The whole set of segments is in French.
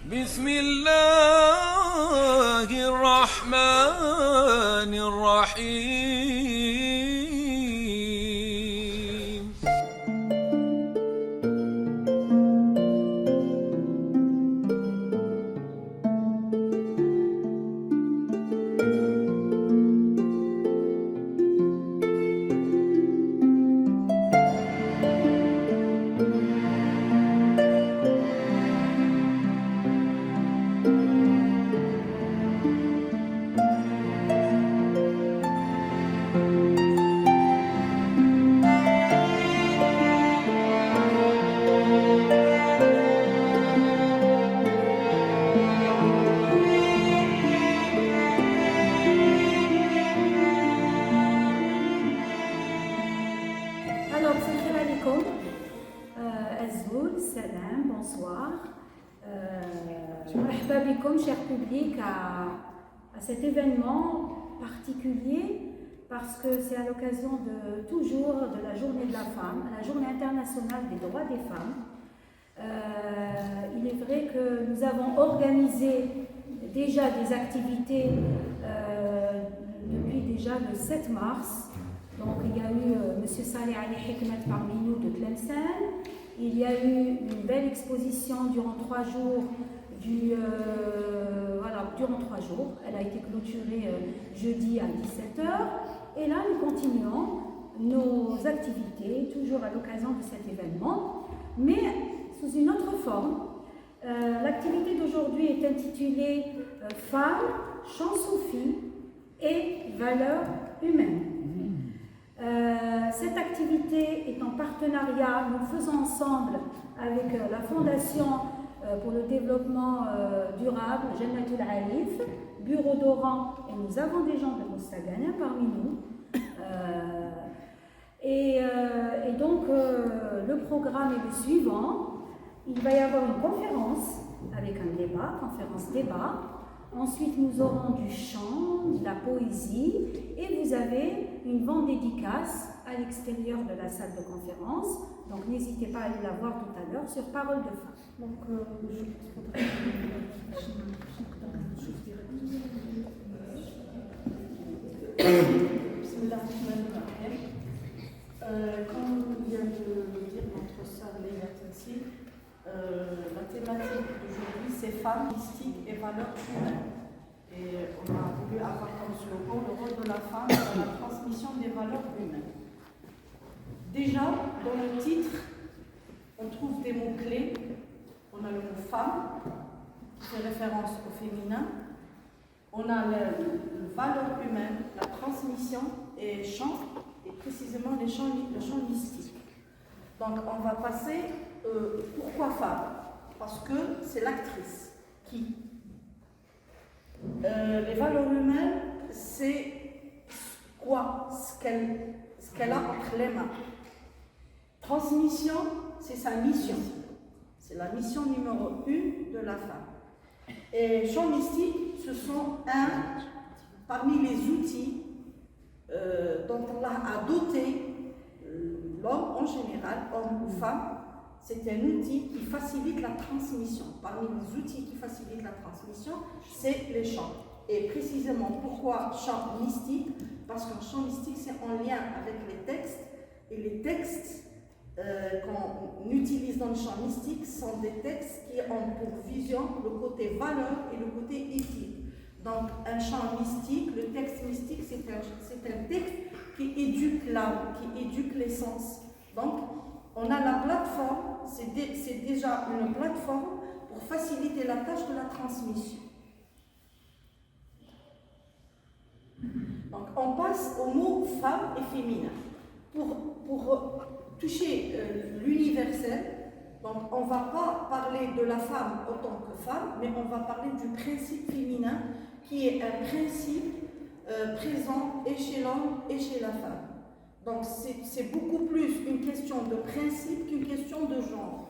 بسم الله الرحمن الرحيم. Alors, salam alaikum, Azzoul, salam, bonsoir. Marhaba bikoum, cher public, à cet événement particulier parce que c'est à l'occasion toujours de la journée de la femme, la journée internationale des droits des femmes. Il est vrai que nous avons organisé déjà des activités depuis déjà le 7 mars. Donc il y a eu M. Saleh Ali Hikmet parmi nous de Tlemcen. Il y a eu une belle exposition durant 3 jours. Durant 3 jours. Elle a été clôturée jeudi à 17h. Et là, nous continuons nos activités, toujours à l'occasion de cet événement, mais sous une autre forme. L'activité d'aujourd'hui est intitulée Femmes, chant soufi et valeurs humaines. Cette activité est en partenariat, nous le faisons ensemble avec la Fondation pour le développement durable, Jannatul Arif, Bureau d'Oran, et nous avons des gens de Mostagana parmi nous. Et donc le programme est le suivant. Il va y avoir une conférence avec un débat, conférence-débat. Ensuite, nous aurons du chant, de la poésie, et vous avez une vente dédicace à l'extérieur de la salle de conférence. Donc, n'hésitez pas à aller la voir tout à l'heure sur Parole de Femme. Donc, Comme vient de le dire notre sœur Léa Tassi, la thématique d'aujourd'hui c'est femmes, mystiques et valeurs humaines. Et on a voulu avoir comme slogan le rôle de la femme dans la transmission des valeurs humaines. Déjà, dans le titre, on trouve des mots-clés. On a le mot femme, qui fait référence au féminin. On a le valeur humaine, la transmission et chant, et précisément le chant mystique. Donc on va passer, pourquoi femme? Parce que c'est l'actrice qui. Les valeurs humaines, c'est quoi? Ce qu'elle a entre les mains. Transmission, c'est sa mission. C'est la mission numéro 1 de la femme. Et chant mystique, ce sont parmi les outils dont Allah a doté l'homme en général, homme ou femme. C'est un outil qui facilite la transmission. Parmi les outils qui facilitent la transmission, c'est les chants. Et précisément, pourquoi chant mystique? Parce qu'un chant mystique, c'est en lien avec les textes. Et les textes qu'on utilise dans le chant mystique sont des textes qui ont pour vision le côté valeur et le côté éthique. Donc, un chant mystique, le texte mystique, c'est un texte qui éduque l'âme, qui éduque les sens. Donc, on a la plateforme, c'est déjà une plateforme pour faciliter la tâche de la transmission. Donc, on passe au mot femme et féminin. Pour toucher l'universel, donc on ne va pas parler de la femme en tant que femme, mais on va parler du principe féminin qui est un principe présent et chez l'homme et chez la femme. Donc c'est beaucoup plus une question de principe qu'une question de genre.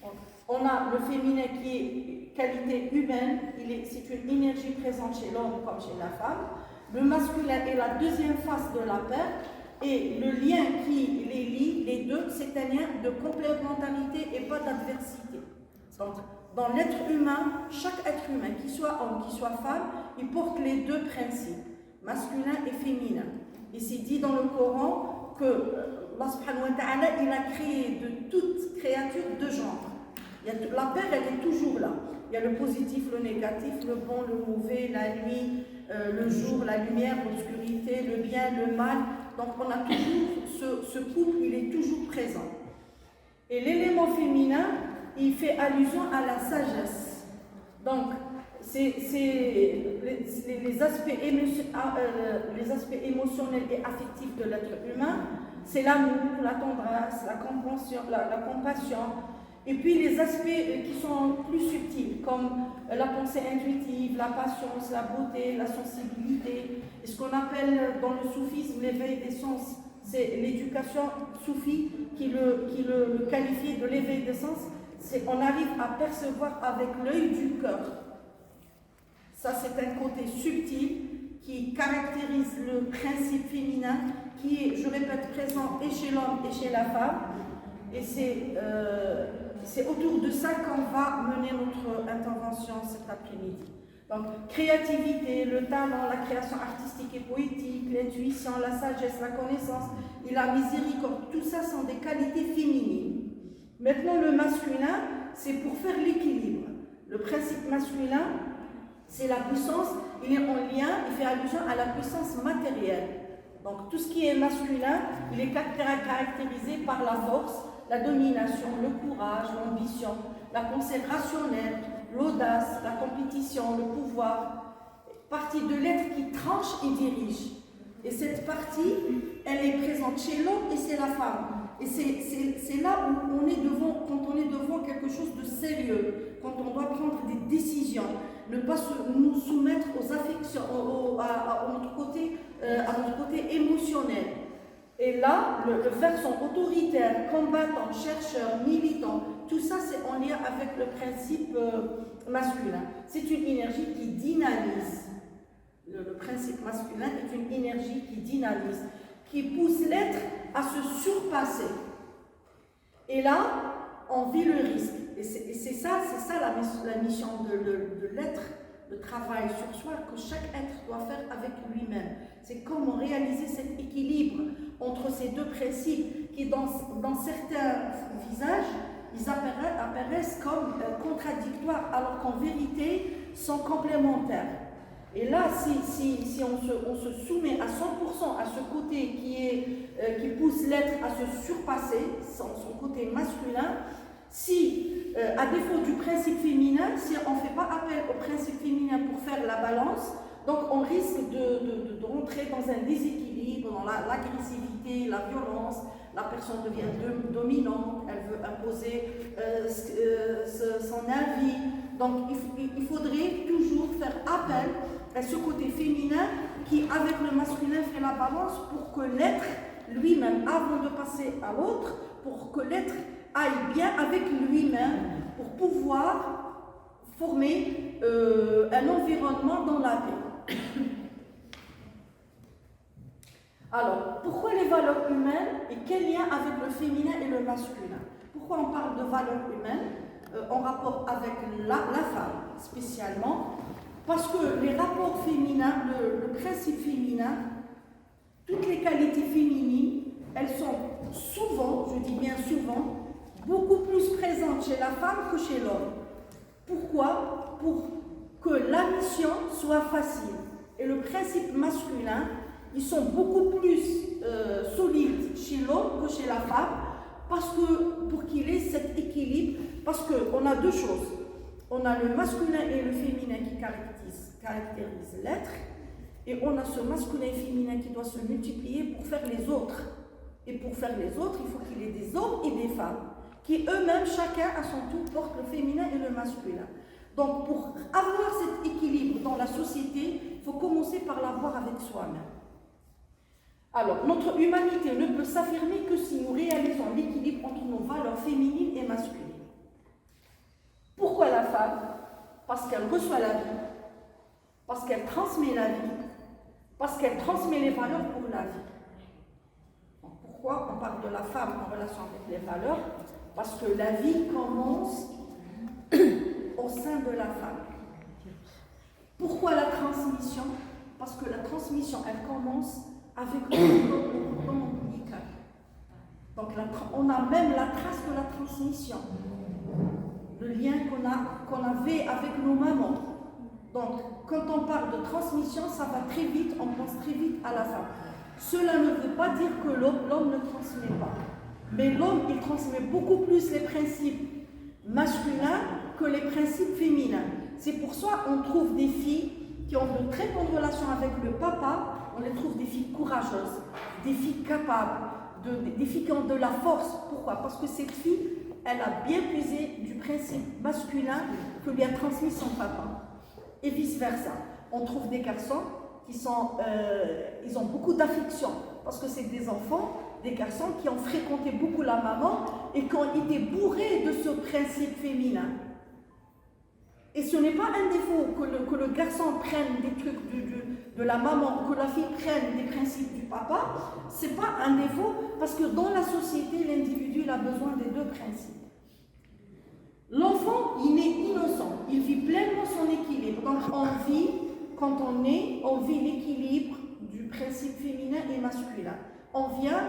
Donc, on a le féminin qui est qualité humaine, c'est une énergie présente chez l'homme comme chez la femme. Le masculin est la deuxième face de la paire. Et le lien qui les lie, les deux, c'est un lien de complémentarité et pas d'adversité. Donc, dans l'être humain, chaque être humain, qu'il soit homme, qu'il soit femme, il porte les deux principes, masculin et féminin. Et c'est dit dans le Coran que Allah subhanahu wa ta'ala, il a créé de toute créature deux genres. La paire, elle est toujours là. Il y a le positif, le négatif, le bon, le mauvais, la nuit, le jour, la lumière, l'obscurité, le bien, le mal. Donc on a toujours, ce couple, il est toujours présent. Et l'élément féminin, il fait allusion à la sagesse. Donc, c'est les aspects émotionnels et affectifs de l'être humain, c'est l'amour, la tendresse, la compassion, et puis les aspects qui sont plus subtils, comme la pensée intuitive, la patience, la beauté, la sensibilité, et ce qu'on appelle dans le soufisme l'éveil des sens. C'est l'éducation soufie qui le qualifie de l'éveil des sens. On arrive à percevoir avec l'œil du cœur. Ça, c'est un côté subtil qui caractérise le principe féminin qui est, je répète, présent et chez l'homme et chez la femme. Et c'est autour de ça qu'on va mener notre intervention cet après-midi. Donc, créativité, le talent, la création artistique et poétique, l'intuition, la sagesse, la connaissance et la miséricorde, tout ça sont des qualités féminines. Maintenant, le masculin, c'est pour faire l'équilibre. Le principe masculin, c'est la puissance, il est en lien, il fait allusion à la puissance matérielle. Donc, tout ce qui est masculin, il est caractérisé par la force, la domination, le courage, l'ambition, la pensée rationnelle, l'audace, la compétition, le pouvoir, partie de l'être qui tranche et dirige. Et cette partie, elle est présente chez l'homme et c'est la femme. Et c'est là où on est devant, quand on est devant quelque chose de sérieux, quand on doit prendre des décisions, ne pas nous soumettre aux affections, à notre côté émotionnel. Et là, le versant autoritaire, combattant, chercheur, militant, tout ça c'est en lien avec le principe masculin. C'est une énergie qui dynamise. Le principe masculin est une énergie qui dynamise, qui pousse l'être à se surpasser. Et là, on vit le risque. Et c'est ça la mission de l'être, le travail sur soi que chaque être doit faire avec lui-même. C'est comment réaliser cet équilibre entre ces deux principes qui, dans certains visages, ils apparaissent comme contradictoires, alors qu'en vérité, sont complémentaires. Et là, si on se soumet à 100% à ce côté qui pousse l'être à se surpasser, son côté masculin, à défaut du principe féminin, si on ne fait pas appel au principe féminin pour faire la balance, donc on risque de rentrer dans un déséquilibre, dans l'agressivité, la violence, la personne devient dominante, elle veut imposer son avis. Donc il faudrait toujours faire appel à ce côté féminin qui, avec le masculin, fait la balance pour que l'être lui-même, avant de passer à l'autre, pour que l'être aille bien avec lui-même, pour pouvoir former un environnement dans la paix. Alors, pourquoi les valeurs humaines et quel lien avec le féminin et le masculin? Pourquoi on parle de valeurs humaines en rapport avec la femme spécialement? Parce que les rapports féminins, le principe féminin, toutes les qualités féminines, elles sont souvent, je dis bien souvent, beaucoup plus présentes chez la femme que chez l'homme. Pourquoi? Pour que la mission soit facile. Et le principe masculin, ils sont beaucoup plus solides chez l'homme que chez la femme, parce que pour qu'il ait cet équilibre, parce qu'on a deux choses. On a le masculin et le féminin qui caractérisent l'être, et on a ce masculin et féminin qui doit se multiplier pour faire les autres. Et pour faire les autres, il faut qu'il y ait des hommes et des femmes, qui eux-mêmes, chacun à son tour, portent le féminin et le masculin. Donc pour avoir cet équilibre dans la société, il faut commencer par l'avoir avec soi-même. Alors, notre humanité ne peut s'affirmer que si nous réalisons l'équilibre entre nos valeurs féminines et masculines. Pourquoi la femme? Parce qu'elle reçoit la vie, parce qu'elle transmet la vie, parce qu'elle transmet les valeurs pour la vie. Donc, pourquoi on parle de la femme en relation avec les valeurs? Parce que la vie commence au sein de la femme. Pourquoi la transmission? Parce que la transmission, elle commence avec le cordon ombilical. Donc on a même la trace de la transmission, le lien qu'on avait avec nos mamans. Donc quand on parle de transmission, ça va très vite, on pense très vite à la femme. Cela ne veut pas dire que l'homme ne transmet pas. Mais l'homme, il transmet beaucoup plus les principes masculins que les principes féminins. C'est pour ça qu'on trouve des filles qui ont de très bonnes relations avec le papa, on les trouve des filles courageuses, des filles capables, des filles qui ont de la force. Pourquoi? Parce que cette fille, elle a bien puisé du principe masculin que lui a transmis son papa. Et vice-versa. On trouve des garçons qui ils ont beaucoup d'affection, parce que c'est des enfants, des garçons qui ont fréquenté beaucoup la maman et qui ont été bourrés de ce principe féminin. Et ce n'est pas un défaut que le garçon prenne des trucs de la maman, que la fille prenne des principes du papa. Ce n'est pas un défaut, parce que dans la société, l'individu il a besoin des deux principes. L'enfant, il est innocent, il vit pleinement son équilibre. Donc quand on est, on vit l'équilibre du principe féminin et masculin. On vient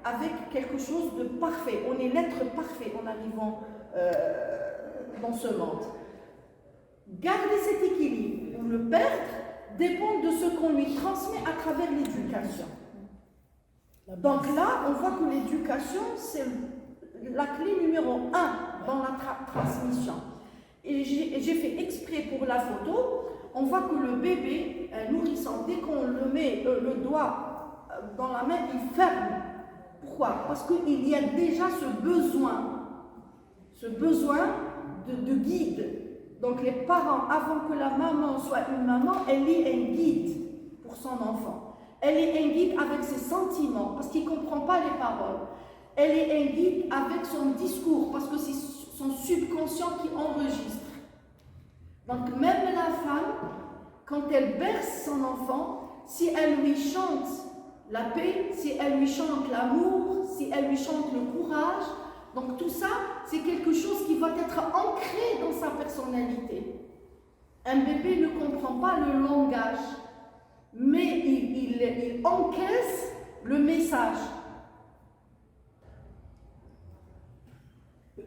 avec quelque chose de parfait. On est l'être parfait en arrivant dans ce monde. Garder cet équilibre ou le perdre dépend de ce qu'on lui transmet à travers l'éducation. Donc là, on voit que l'éducation, c'est la clé numéro 1 dans la transmission. Et j'ai fait exprès pour la photo, on voit que le bébé, un nourrisson, dès qu'on le met le doigt dans la main, il ferme. Pourquoi? Parce qu'il y a déjà ce besoin de guide. Donc les parents, avant que la maman soit une maman, elle est un guide pour son enfant. Elle est un guide avec ses sentiments, parce qu'il ne comprend pas les paroles. Elle est un guide avec son discours, parce que c'est son subconscient qui enregistre. Donc même la femme, quand elle berce son enfant, si elle lui chante la paix, si elle lui chante l'amour, si elle lui chante le courage, donc tout ça, c'est quelque chose qui va être ancré dans sa personnalité. Un bébé ne comprend pas le langage, mais il encaisse le message.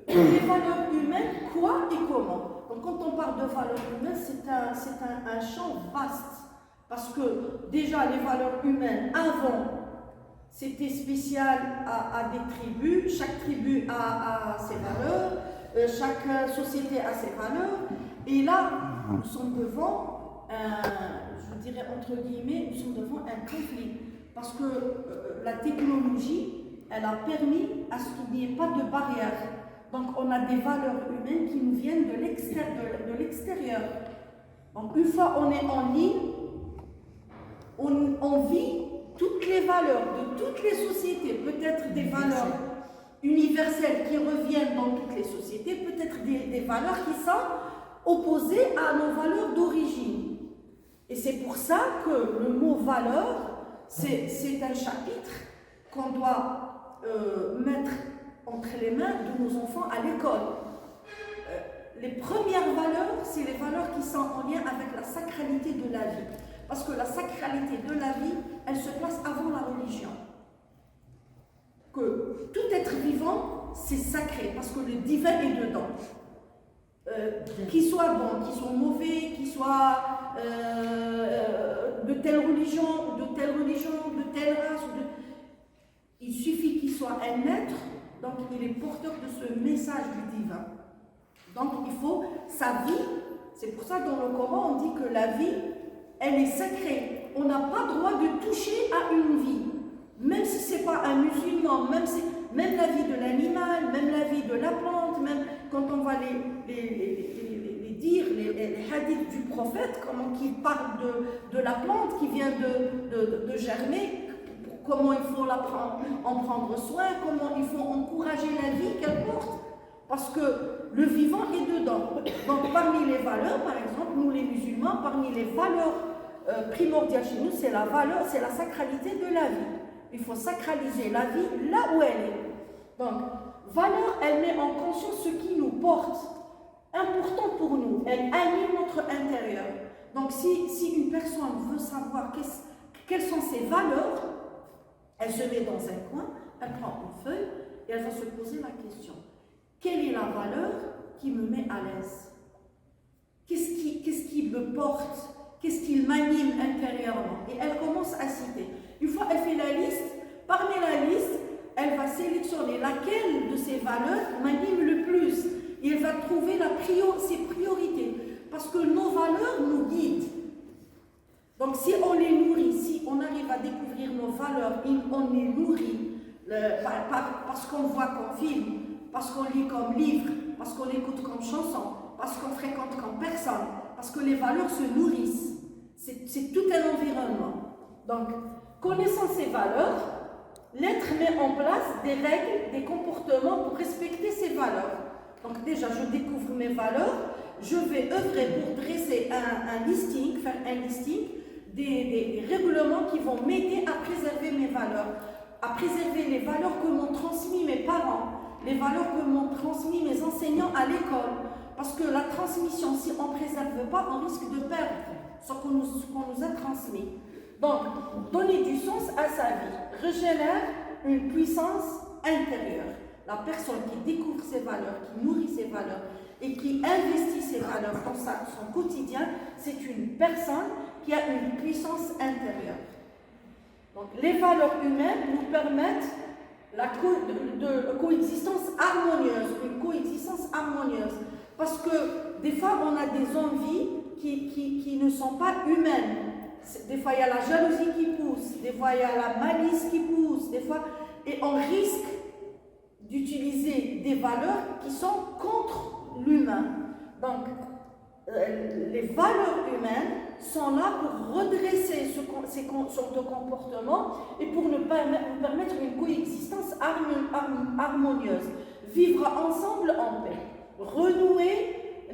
Les valeurs humaines, quoi et comment? Donc quand on parle de valeurs humaines, c'est un champ vaste. Parce que déjà, les valeurs humaines, avant, c'était spécial à des tribus. Chaque tribu a ses valeurs, chaque société a ses valeurs. Et là, nous sommes devant, je dirais entre guillemets, nous sommes devant un conflit. Parce que la technologie, elle a permis à ce qu'il n'y ait pas de barrière. Donc on a des valeurs humaines qui nous viennent de l'extérieur. Donc une fois on est en ligne, on vit toutes les valeurs de toutes les sociétés, peut-être des valeurs universelles qui reviennent dans toutes les sociétés, peut-être des valeurs qui sont opposées à nos valeurs d'origine. Et c'est pour ça que le mot valeur, c'est un chapitre qu'on doit mettre entre les mains de nos enfants à l'école. Les premières valeurs, c'est les valeurs qui sont en lien avec la sacralité de la vie. Parce que la sacralité de la vie, elle se place avant la religion. Que tout être vivant, c'est sacré, parce que le divin est dedans. Qu'il soit bon, qu'il soit mauvais, qu'il soit de telle religion, de telle race, il suffit qu'il soit un être, donc il est porteur de ce message du divin. Donc il faut sa vie, c'est pour ça que dans le Coran on dit que la vie, elle est sacrée. On n'a pas le droit de toucher à une vie. Même si ce n'est pas un musulman, même la vie de l'animal, même la vie de la plante, même quand on va les hadiths du prophète, comment il parle de la plante qui vient de germer, comment il faut en prendre soin, comment il faut encourager la vie qu'elle porte. Parce que le vivant est dedans. Donc parmi les valeurs, par exemple, nous les musulmans, parmi les valeurs primordiales chez nous, c'est la sacralité de la vie. Il faut sacraliser la vie là où elle est. Donc, valeur, elle met en conscience ce qui nous porte. importantes pour nous. Elles animent notre intérieur. Donc, si une personne veut savoir quelles sont ses valeurs, elle se met dans un coin, elle prend une feuille et elle va se poser la question. Quelle est la valeur qui me met à l'aise? Qu'est-ce qui me porte? Qu'est-ce qui m'anime intérieurement? Et elle commence à citer. Une fois elle fait la liste, parmi la liste, elle va sélectionner laquelle de ces valeurs m'anime le plus. Et elle va trouver ses priorités. Parce que nos valeurs nous guident. Donc si on les nourrit, si on arrive à découvrir nos valeurs, on les nourrit parce qu'on voit comme film, parce qu'on lit comme livre, parce qu'on écoute comme chanson, parce qu'on fréquente comme personne, parce que les valeurs se nourrissent. C'est tout un environnement. Donc, connaissant ces valeurs, l'être met en place des règles, des comportements pour respecter ces valeurs. Donc déjà, je découvre mes valeurs, je vais œuvrer pour dresser un listing, faire un listing des règlements qui vont m'aider à préserver mes valeurs, à préserver les valeurs que m'ont transmis mes parents, les valeurs que m'ont transmis mes enseignants à l'école. Parce que la transmission, si on ne préserve pas, on risque de perdre ce qu'on nous a transmis. Donc, donner du sens à sa vie régénère une puissance intérieure. La personne qui découvre ses valeurs, qui nourrit ses valeurs et qui investit ses valeurs dans son quotidien, c'est une personne qui a une puissance intérieure. Donc, les valeurs humaines nous permettent de coexistence harmonieuse, une coexistence harmonieuse. Parce que des fois, on a des envies qui ne sont pas humaines. Des fois, il y a la jalousie qui pousse, des fois, il y a la malice qui pousse, des fois, et on risque d'utiliser des valeurs qui sont contre l'humain. Donc, les valeurs humaines sont là pour redresser ces sortes de comportements et pour nous permettre une coexistence harmonieuse. Vivre ensemble en paix.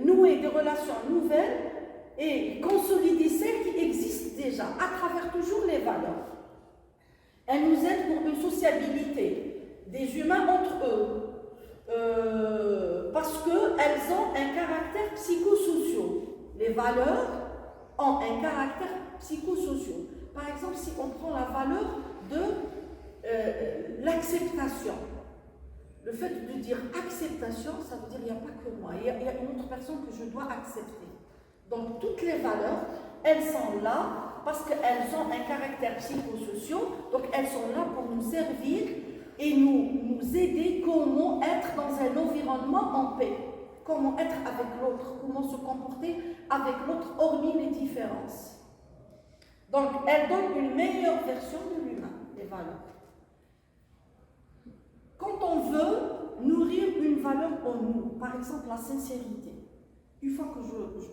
Nouer des relations nouvelles et consolider celles qui existent déjà à travers toujours les valeurs. Elles nous aident pour une sociabilité des humains entre eux. Parce qu'elles ont un caractère psychosocial. Les valeurs ont un caractère psychosocial. Par exemple, si on prend la valeur de l'acceptation, le fait de dire acceptation, ça veut dire il n'y a pas que moi, il y a une autre personne que je dois accepter. Donc toutes les valeurs, elles sont là parce qu'elles ont un caractère psychosocial, donc elles sont là pour nous servir et nous aider comment être dans un environnement en paix, comment être avec l'autre, comment se comporter avec l'autre, hormis les différences. Donc, elles donnent une meilleure version de l'humain, les valeurs. Quand on veut nourrir une valeur en nous, par exemple la sincérité, une fois que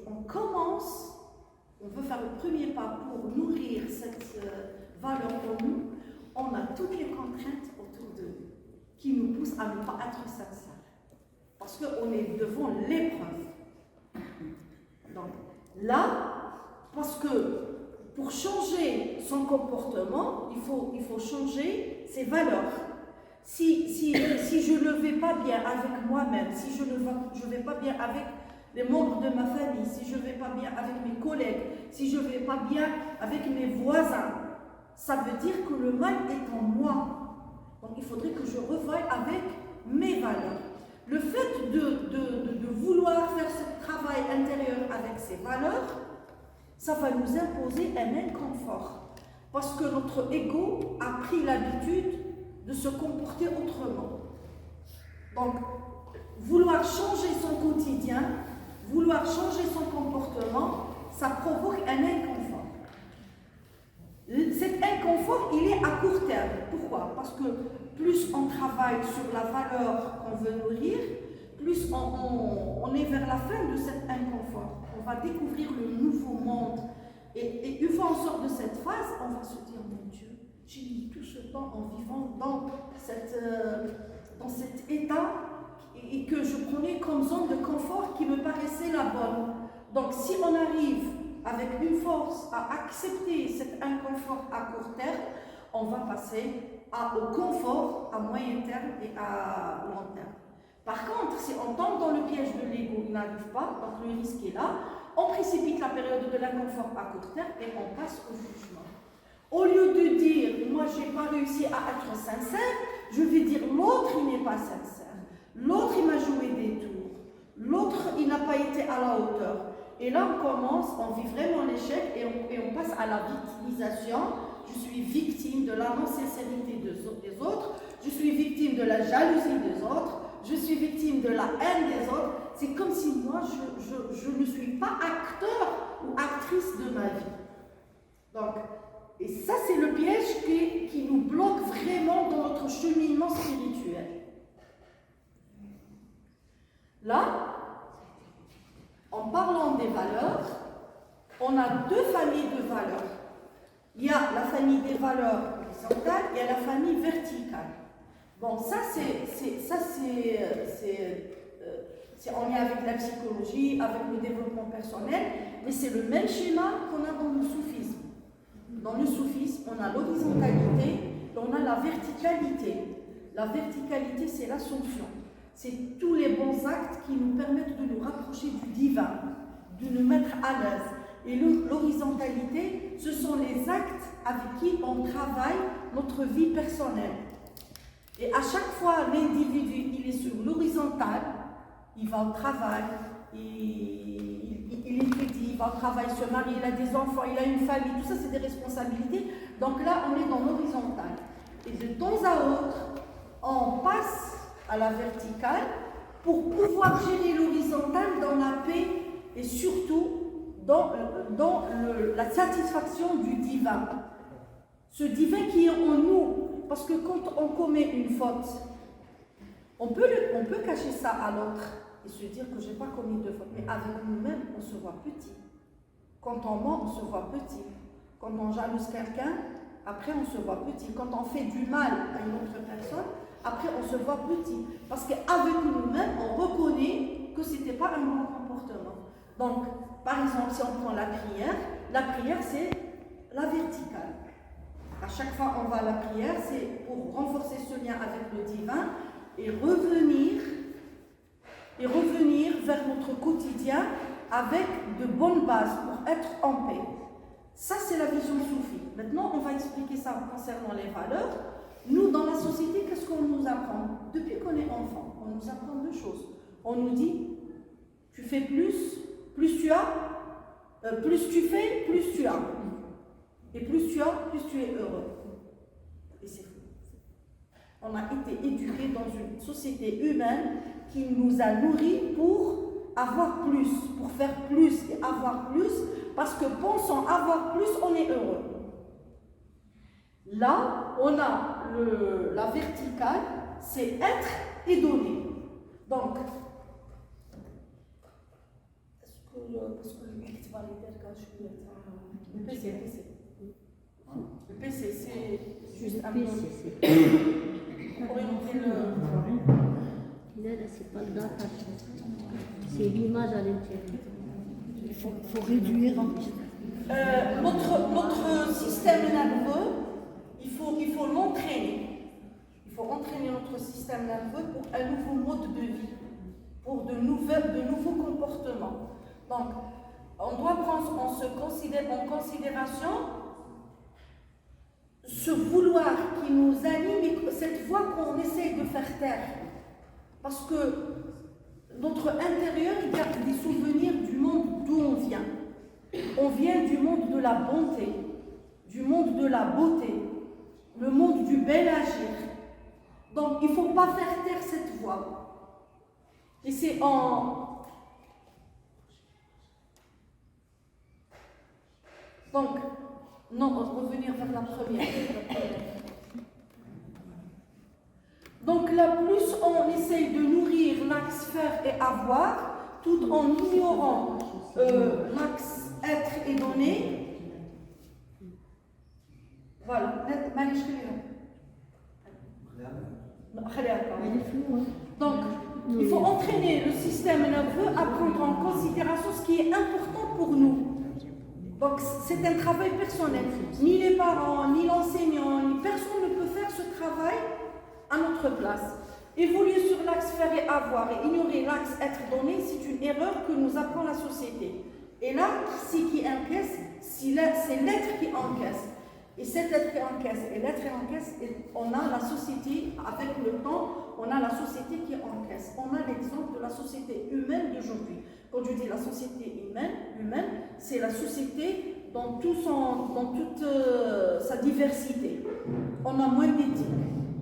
on commence, on veut faire le premier pas pour nourrir cette valeur en nous, on a toutes les contraintes autour de nous qui nous poussent à ne pas être sincères. Parce qu'on est devant l'épreuve. Donc là, parce que pour changer son comportement, il faut changer ses valeurs. Si je ne vais pas bien avec moi-même, si je ne vais pas bien avec les membres de ma famille, si je ne vais pas bien avec mes collègues, si je ne vais pas bien avec mes voisins, ça veut dire que le mal est en moi. Donc il faudrait que je revoie avec mes valeurs. Le fait de vouloir faire ce travail intérieur avec ces valeurs, ça va nous imposer un inconfort. Parce que notre ego a pris l'habitude de se comporter autrement. Donc, vouloir changer son quotidien, vouloir changer son comportement, ça provoque un inconfort. Cet inconfort, il est à court terme. Pourquoi? Parce que plus on travaille sur la valeur qu'on veut nourrir, plus on est vers la fin de cet inconfort. On va découvrir le nouveau monde. Et une fois on sort de cette phase, on va se dire, mon Dieu, j'ai mis tout ce temps en vivant dans cet état et que je prenais comme zone de confort qui me paraissait la bonne. Donc si on arrive avec une force à accepter cet inconfort à court terme, on va passer au confort à moyen terme et à long terme. Par contre, si on tombe dans le piège de l'ego, il n'arrive pas, donc le risque est là, on précipite la période de l'inconfort à court terme et on passe au jugement. Au lieu de dire, moi je n'ai pas réussi à être sincère, je vais dire, l'autre il n'est pas sincère, l'autre il m'a joué des tours, l'autre il n'a pas été à la hauteur. Et là on commence, on vit vraiment l'échec et on passe à la victimisation. Je suis victime de la non-sincérité des autres, je suis victime de la jalousie des autres, je suis victime de la haine des autres. C'est comme si moi je ne suis pas acteur ou actrice de ma vie. Donc, et ça, c'est le piège qui nous bloque vraiment dans notre cheminement spirituel. Là, en parlant des valeurs, on a deux familles de valeurs. Il y a la famille des valeurs horizontales et il y a la famille verticale. Bon, ça, c'est en lien avec la psychologie, avec le développement personnel, mais c'est le même schéma qu'on a dans le soufisme. Dans le soufisme, on a l'horizontalité et on a la verticalité. La verticalité, c'est l'assomption. C'est tous les bons actes qui nous permettent de nous rapprocher du divin, de nous mettre à l'aise. Et l'horizontalité, ce sont les actes avec qui on travaille notre vie personnelle. Et à chaque fois, l'individu, il est sur l'horizontale, il va au travail, il étudie, il va au travail, se marie, il a des enfants, il a une famille, tout ça c'est des responsabilités. Donc là, on est dans l'horizontale. Et de temps à autre, on passe à la verticale pour pouvoir gérer l'horizontale dans la paix et surtout dans la satisfaction du divin. Ce divin qui est en nous. Parce que quand on commet une faute, on peut cacher ça à l'autre et se dire que je n'ai pas commis de faute. Mais avec nous-mêmes, on se voit petit. Quand on ment, on se voit petit. Quand on jalouse quelqu'un, après on se voit petit. Quand on fait du mal à une autre personne, après on se voit petit. Parce qu'avec nous-mêmes, on reconnaît que ce n'était pas un bon comportement. Donc, par exemple, si on prend la prière c'est la verticale. À chaque fois qu'on va à la prière, c'est pour renforcer ce lien avec le divin et revenir vers notre quotidien avec de bonnes bases pour être en paix. Ça, c'est la vision soufie. Maintenant, on va expliquer ça concernant les valeurs. Nous, dans la société, qu'est-ce qu'on nous apprend? Depuis qu'on est enfant, on nous apprend deux choses. On nous dit, tu fais plus tu as, plus tu fais, plus tu as. Et plus tu as, plus tu es heureux. Et c'est faux. On a été éduqués dans une société humaine qui nous a nourris pour avoir plus, pour faire plus et avoir plus, parce que pensant avoir plus, on est heureux. Là, on a la verticale, c'est être et donner. Donc, parce que le PC, c'est juste un peu. Orienter Là, c'est pas le data, c'est l'image à l'intérieur. Il faut réduire un petit peu. Notre système nerveux, il faut l'entraîner. Il faut entraîner notre système nerveux pour un nouveau mode de vie, pour de nouveaux comportements. Donc, on doit prendre en considération ce vouloir qui nous anime et cette voix qu'on essaie de faire taire. Parce que notre intérieur, il garde des souvenirs du monde d'où on vient. On vient du monde de la bonté, du monde de la beauté, le monde du bel agir. Donc, il ne faut pas faire taire cette voix. Et c'est Donc, non, revenir vers la première. Donc là, plus on essaye de nourrir l'axe faire et avoir, tout en ignorant l'axe être et donner. Voilà. Donc, il faut entraîner le système nerveux à prendre en considération ce qui est important pour nous. Donc, c'est un travail personnel. Ni les parents, ni l'enseignant, ni personne ne peut faire ce travail à notre place. Évoluer sur l'axe faire et avoir et ignorer l'axe être donné, c'est une erreur que nous apprend la société. Et là, c'est qui encaisse, c'est l'être qui encaisse. Et cet être qui encaisse et l'être qui encaisse, et on a la société, avec le temps, on a la société qui encaisse. On a l'exemple de la société humaine d'aujourd'hui. Quand je dis la société humaine, c'est la société dans toute sa diversité. On a moins d'éthique,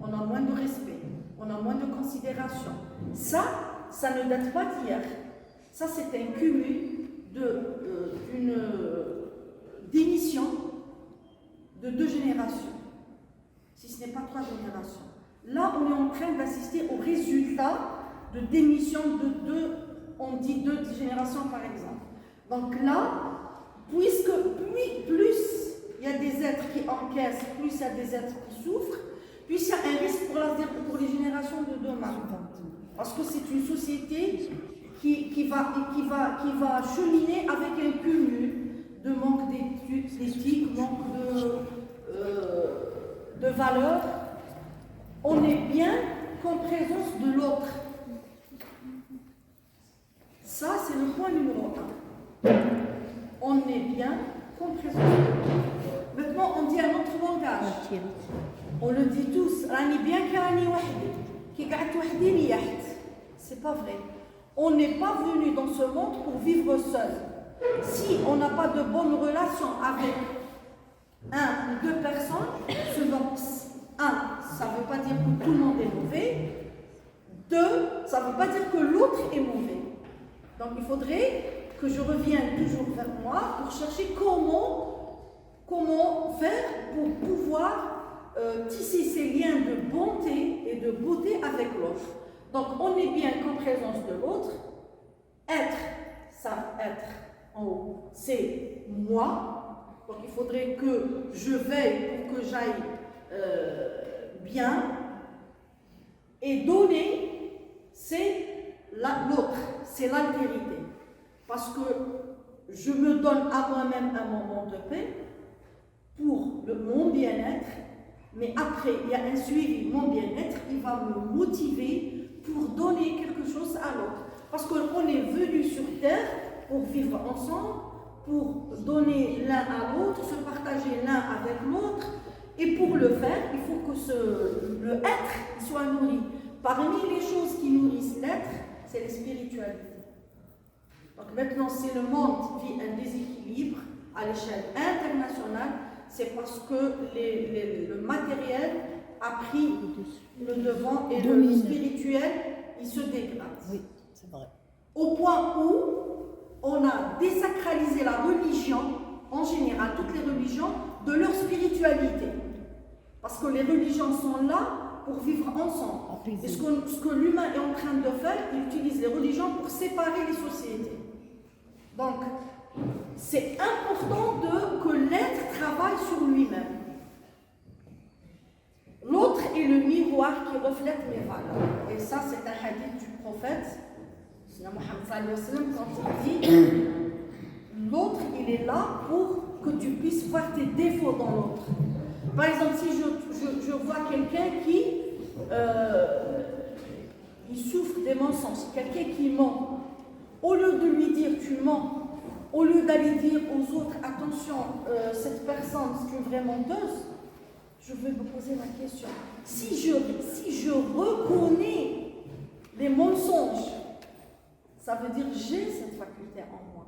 on a moins de respect, on a moins de considération. Ça ne date pas d'hier. Ça, c'est un cumul d'une démission de 2 générations, si ce n'est pas 3 générations. Là, on est en train d'assister au résultat de démission de 2 générations par exemple. Donc là, puisque plus il y a des êtres qui encaissent, plus il y a des êtres qui souffrent, plus il y a un risque pour les générations de demain. Parce que c'est une société qui va cheminer avec un cumul de manque d'éthique, manque de valeurs. On est bien qu'en présence de l'autre. Ça, c'est le point numéro 1. On est bien qu'en présence de l'autre. Maintenant, on dit un autre langage. On le dit tous. Rani bien qu'Rani wahdi. Ki qa'at wahdi li yaht. C'est pas vrai. On n'est pas venu dans ce monde pour vivre seul. Si on n'a pas de bonne relation avec 1 ou 2 personnes, ça ne veut pas dire que tout le monde est mauvais. 2, ça ne veut pas dire que l'autre est mauvais. Donc il faudrait que je revienne toujours vers moi pour chercher comment faire pour pouvoir tisser ces liens de bonté et de beauté avec l'autre. Donc on est bien qu'en présence de l'autre. Être en haut, c'est moi. Donc il faudrait que je veille pour que j'aille bien. Et donner, c'est l'autre, c'est l'altérité. Parce que je me donne à moi-même un moment de paix pour mon bien-être, mais après il y a un suivi, mon bien-être, il va me motiver pour donner quelque chose à l'autre. Parce qu'on est venu sur Terre pour vivre ensemble, pour donner l'un à l'autre, se partager l'un avec l'autre. Et pour le faire, il faut que le être soit nourri. Parmi les choses qui nourrissent l'être, c'est la spiritualité. Donc maintenant, si le monde vit un déséquilibre à l'échelle internationale, c'est parce que le matériel a pris le devant et le spirituel, il se dégrade. Oui, c'est vrai. Au point où on a désacralisé la religion, en général, toutes les religions, de leur spiritualité. Parce que les religions sont là pour vivre ensemble. Et ce que l'humain est en train de faire, il utilise les religions pour séparer les sociétés. Donc, c'est important que l'être travaille sur lui-même. L'autre est le miroir qui reflète mes valeurs. Et ça, c'est un hadith du prophète, quand il dit l'autre, il est là pour que tu puisses voir tes défauts dans l'autre. Par exemple, si je vois quelqu'un qui il souffre des mensonges, quelqu'un qui ment, au lieu de lui dire tu mens, au lieu d'aller dire aux autres attention, cette personne c'est une vraie menteuse, je vais me poser la question. Si je reconnais les mensonges, ça veut dire j'ai cette faculté en moi.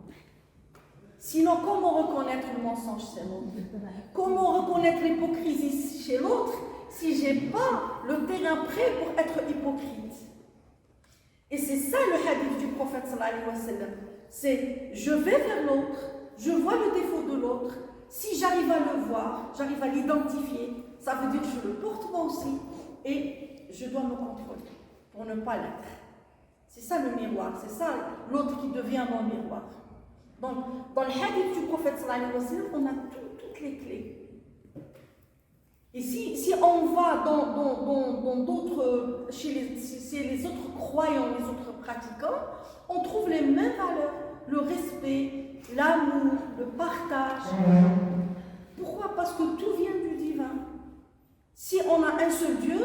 Sinon, comment reconnaître le mensonge chez l'autre? Comment reconnaître l'hypocrisie chez l'autre si je n'ai pas le terrain prêt pour être hypocrite? Et c'est ça le hadith du prophète sallallahu alayhi wa sallam. C'est je vais vers l'autre, je vois le défaut de l'autre. Si j'arrive à le voir, j'arrive à l'identifier, ça veut dire que je le porte moi aussi et je dois me contrôler pour ne pas l'être. C'est ça le miroir, c'est ça l'autre qui devient mon miroir. Donc, dans le hadith du prophète sallallahu alayhi wa sallam, on a toutes les clés. Et si on va dans d'autres, chez les autres croyants, les autres pratiquants, on trouve les mêmes valeurs, le respect, l'amour, le partage. Pourquoi? Parce que tout vient du divin. Si on a un seul Dieu,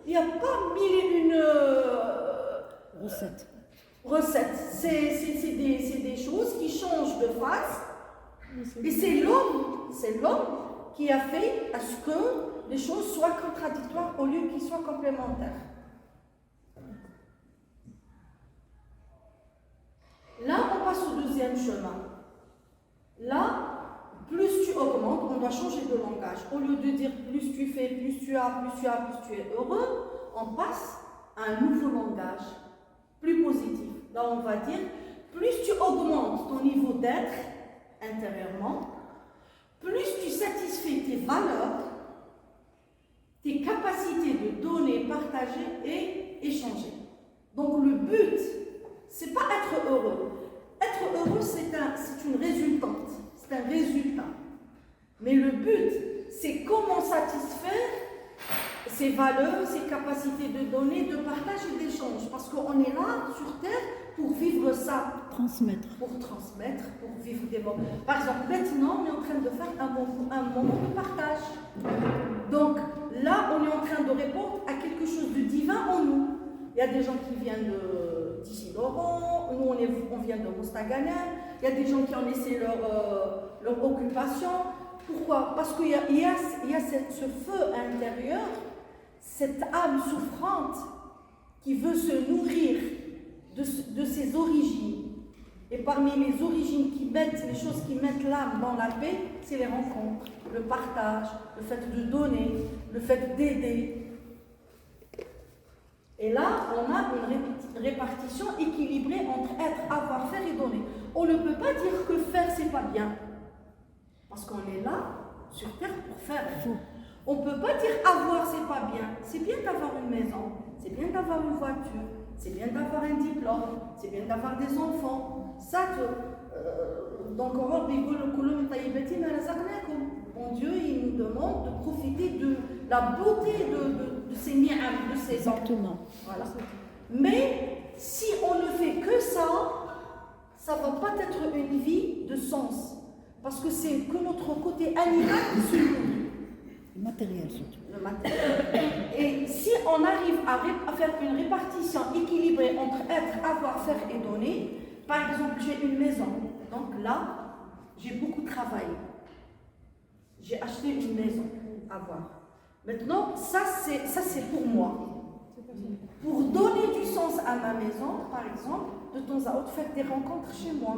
Il n'y a pas mille et une recettes. C'est des choses qui changent de face. Et c'est l'homme qui a fait à ce que les choses soient contradictoires au lieu qu'ils soient complémentaires. Là, on passe au deuxième chemin. Là, plus tu augmentes, on doit changer de langage. Au lieu de dire plus tu fais, plus tu as, plus tu es heureux, on passe à un nouveau langage, plus positif. Là, on va dire, plus tu augmentes ton niveau d'être intérieurement, plus tu satisfais tes valeurs, tes capacités de donner, partager et échanger. Donc le but, c'est pas être heureux. Être heureux, c'est une résultante, c'est un résultat. Mais le but, c'est comment satisfaire ses valeurs, ses capacités de donner, de partage et d'échange. Parce qu'on est là, sur Terre, pour vivre ça. Pour transmettre, pour vivre des moments. Par exemple, maintenant, on est en train de faire un moment de partage. Donc, là, on est en train de répondre à quelque chose de divin en nous. Il y a des gens qui viennent d'ici d'Oran, nous on vient de Mostaganem, il y a des gens qui ont laissé leur occupation. Pourquoi? Parce qu'il y a ce feu intérieur, cette âme souffrante qui veut se nourrir de ses origines. Et parmi les origines les choses qui mettent l'âme dans la paix, c'est les rencontres, le partage, le fait de donner, le fait d'aider. Et là, on a une répartition équilibrée entre être, avoir, faire et donner. On ne peut pas dire que faire, c'est pas bien. Parce qu'on est là, sur Terre, pour faire. On ne peut pas dire avoir, c'est pas bien. C'est bien d'avoir une maison, c'est bien d'avoir une voiture, c'est bien d'avoir un diplôme, c'est bien d'avoir des enfants. Ça, donc, bon Dieu, il nous demande de profiter de la beauté de ces ni'am, de ces enfants. Exactement. Voilà. Mais si on ne fait que ça, ça ne va pas être une vie de sens. Parce que c'est que notre côté animal qui se nourrit. Le matériel surtout. Le matériel. Et si on arrive à faire une répartition équilibrée entre être, avoir, faire et donner, par exemple, j'ai une maison. Donc là, j'ai beaucoup travaillé. J'ai acheté une maison à voir. Maintenant, ça c'est pour moi. Pour donner du sens à ma maison, par exemple, de temps à autre, faire des rencontres chez moi.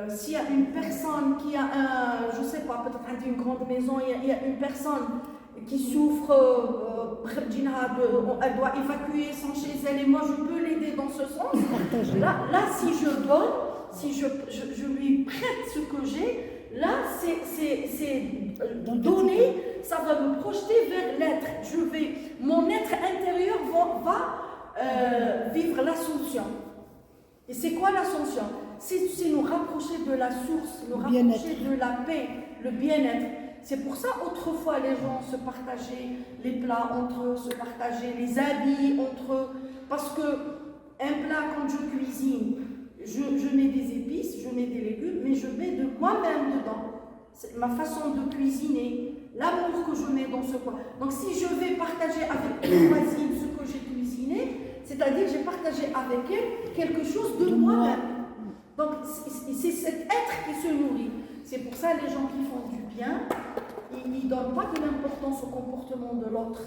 S'il y a une personne qui a je ne sais pas, peut-être une grande maison, il y a une personne qui souffre, elle doit évacuer son chez elle et moi je peux l'aider dans ce sens. Là, si je donne, si je lui prête ce que j'ai, là, c'est donner, ça va me projeter vers l'être. Mon être intérieur va vivre l'ascension. Et c'est quoi l'ascension? C'est nous rapprocher de la source, nous rapprocher de la paix, le bien-être. C'est pour ça, autrefois, les gens se partageaient les plats entre eux, se partageaient les habits entre eux. Parce que un plat, quand je cuisine, je mets des épices, je mets des légumes, mais je mets de moi-même dedans. C'est ma façon de cuisiner, l'amour que je mets dans ce plat. Donc si je vais partager avec une voisine ce que j'ai cuisiné, c'est-à-dire que j'ai partagé avec elle quelque chose de moi-même. Donc c'est cet être qui se nourrit. C'est pour ça que les gens qui font du bien, ils ne donnent pas de l'importance au comportement de l'autre.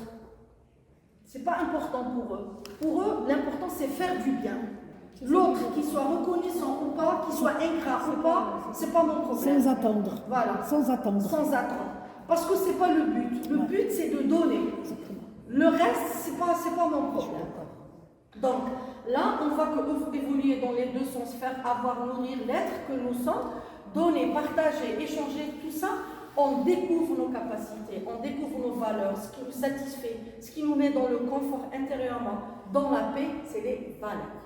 Ce n'est pas important pour eux. Pour eux, l'important c'est faire du bien. L'autre, qu'il soit reconnaissant ou pas, qu'il soit ingrat ou pas, c'est pas mon problème. Sans attendre. Voilà. Sans attendre. Sans attendre. Parce que c'est pas le but. Le but, c'est de donner. Le reste, c'est pas mon problème. Donc, là, on voit que évoluer dans les deux sens, faire avoir, nourrir l'être que nous sommes, donner, partager, échanger, tout ça, on découvre nos capacités, on découvre nos valeurs, ce qui nous satisfait, ce qui nous met dans le confort intérieurement, dans la paix, c'est les valeurs.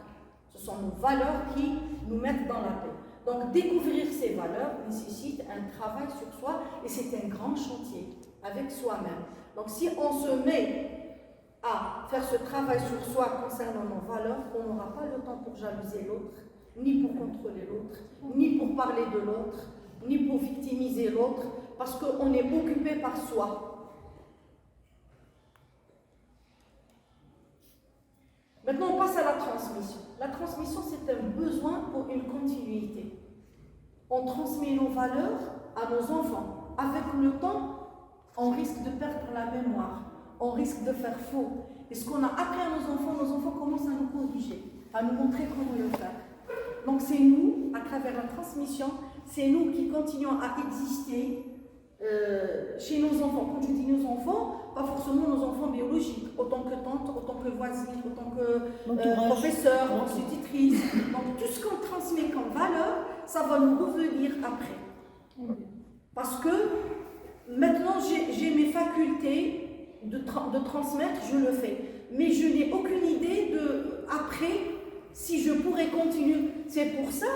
Ce sont nos valeurs qui nous mettent dans la paix. Donc, découvrir ces valeurs nécessite un travail sur soi et c'est un grand chantier avec soi-même. Donc, si on se met à faire ce travail sur soi concernant nos valeurs, on n'aura pas le temps pour jalouser l'autre, ni pour contrôler l'autre, ni pour parler de l'autre, ni pour victimiser l'autre, parce qu'on est occupé par soi. Maintenant, on passe à la transmission. La transmission, c'est un besoin pour une continuité. On transmet nos valeurs à nos enfants. Avec le temps, on risque de perdre la mémoire. On risque de faire faux. Et ce qu'on a appris à nos enfants commencent à nous corriger, à nous montrer comment le faire. Donc c'est nous, à travers la transmission, c'est nous qui continuons à exister chez nos enfants. Quand je dis nos enfants, pas forcément nos enfants biologiques, autant que tante, autant que voisine, autant que professeur, institutrice. Donc tout ce qu'on transmet comme valeur, ça va nous revenir après. Parce que maintenant j'ai mes facultés de transmettre, je le fais. Mais je n'ai aucune idée de après si je pourrais continuer. C'est pour ça,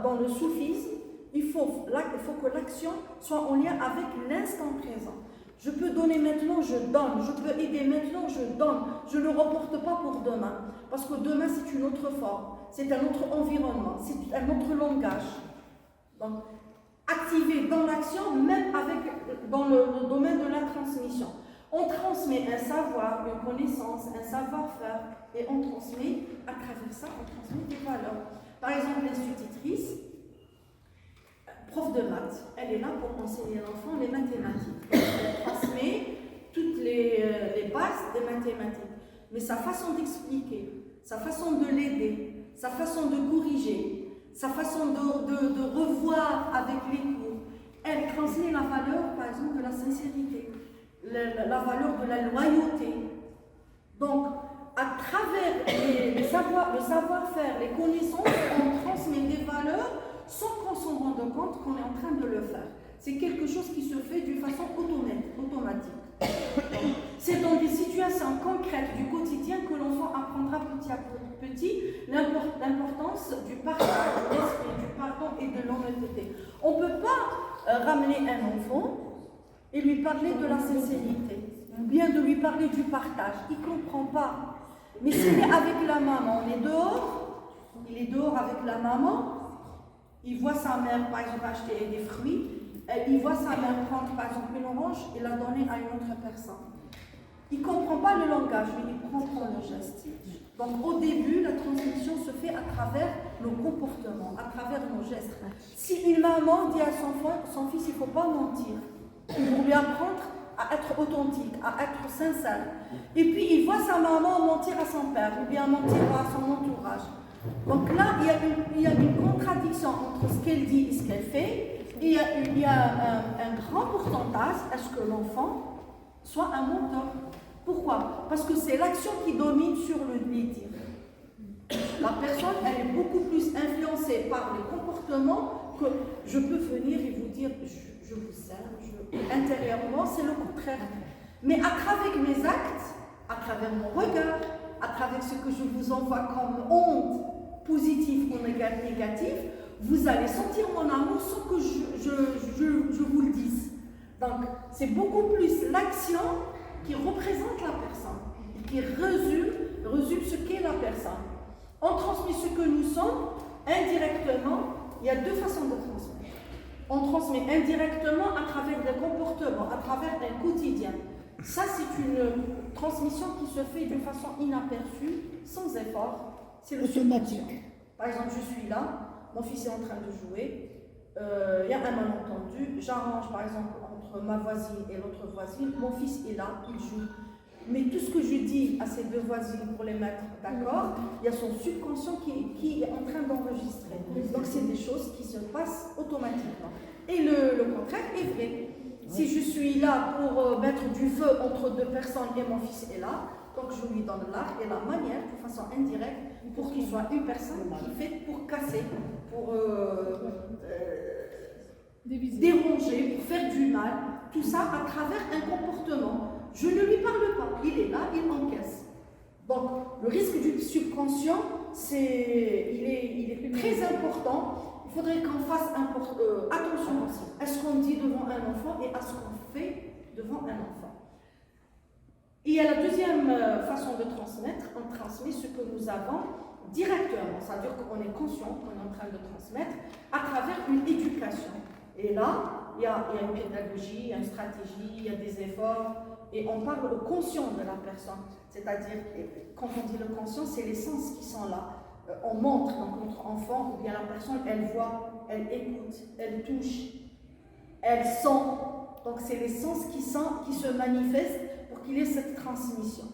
dans le soufisme, il faut que l'action soit en lien avec l'instant présent. Je peux donner maintenant, je donne. Je peux aider maintenant, je donne. Je ne le reporte pas pour demain. Parce que demain, c'est une autre forme. C'est un autre environnement. C'est un autre langage. Donc, activer dans l'action, même dans le domaine de la transmission. On transmet un savoir, une connaissance, un savoir-faire, et on transmet, à travers ça, on transmet des valeurs. Par exemple, l'institutrice, prof de maths, elle est là pour enseigner à l'enfant les mathématiques. Elle transmet toutes les bases des mathématiques. Mais sa façon d'expliquer, sa façon de l'aider, sa façon de corriger, sa façon de revoir avec les cours, elle transmet la valeur, par exemple, de la sincérité, la valeur de la loyauté. Donc, à travers le savoir-faire, les connaissances, on transmet des valeurs sans qu'on s'en rende compte qu'on est en train de le faire. C'est quelque chose qui se fait d'une façon automatique. C'est dans des situations concrètes du quotidien que l'enfant apprendra petit à petit l'importance du partage, de l'esprit, du pardon et de l'honnêteté. On ne peut pas ramener un enfant et lui parler de la sincérité, ou bien de lui parler du partage. Il ne comprend pas. Mais s'il est avec la maman, il est dehors avec la maman, il voit sa mère, par exemple, acheter des fruits, il voit sa mère prendre, par exemple, une orange et la donner à une autre personne. Il ne comprend pas le langage, mais il comprend le geste. Donc, au début, la transmission se fait à travers nos comportements, à travers nos gestes. Si une maman dit à son fils, il ne faut pas mentir, pour lui apprendre à être authentique, à être sincère. Et puis, il voit sa maman mentir à son père, ou bien mentir à son entourage. Donc là, il y a une contradiction entre ce qu'elle dit et ce qu'elle fait. Et il y a un grand pourcentage à ce que l'enfant soit un menteur. Pourquoi? Parce que c'est l'action qui domine sur le dire. La personne, elle est beaucoup plus influencée par les comportements que je peux venir et vous dire je vous aime, intérieurement, c'est le contraire. Mais à travers mes actes, à travers mon regard, à travers ce que je vous envoie comme onde positive ou négative, vous allez sentir mon amour sans que je vous le dise. Donc, c'est beaucoup plus l'action qui représente la personne, et qui résume ce qu'est la personne. On transmet ce que nous sommes indirectement. Il y a deux façons de transmettre. On transmet indirectement à travers des comportements, à travers un quotidien. Ça, c'est une transmission qui se fait d'une façon inaperçue, sans effort. C'est le automatique. Par exemple, je suis là, mon fils est en train de jouer, il y a un malentendu, j'arrange par exemple entre ma voisine et l'autre voisine, mon fils est là, il joue. Mais tout ce que je dis à ces deux voisines pour les mettre d'accord, il y a son subconscient qui est en train d'enregistrer. Donc c'est des choses qui se passent automatiquement. Et le contraire est vrai. Si je suis là pour mettre du feu entre deux personnes et mon fils est là, donc je lui donne l'art et la manière, de façon indirecte, pour qu'il soit une personne qui fait pour casser, pour déranger, pour faire du mal, tout ça à travers un comportement. Je ne lui parle pas, il est là, il encaisse. Donc le risque du subconscient, il est très important. Il faudrait qu'on fasse attention à ce qu'on dit devant un enfant et à ce qu'on fait devant un enfant. Et il y a la deuxième façon de transmettre, on transmet ce que nous avons directement, c'est-à-dire qu'on est conscient qu'on est en train de transmettre à travers une éducation. Et là, il y a une pédagogie, il y a une stratégie, il y a des efforts, Et on parle au conscient de la personne. C'est-à-dire, quand on dit le conscient, c'est les sens qui sont là. On montre donc notre enfant, ou bien la personne, elle voit, elle écoute, elle touche, elle sent. Donc c'est les sens qui se manifestent pour qu'il y ait cette transmission.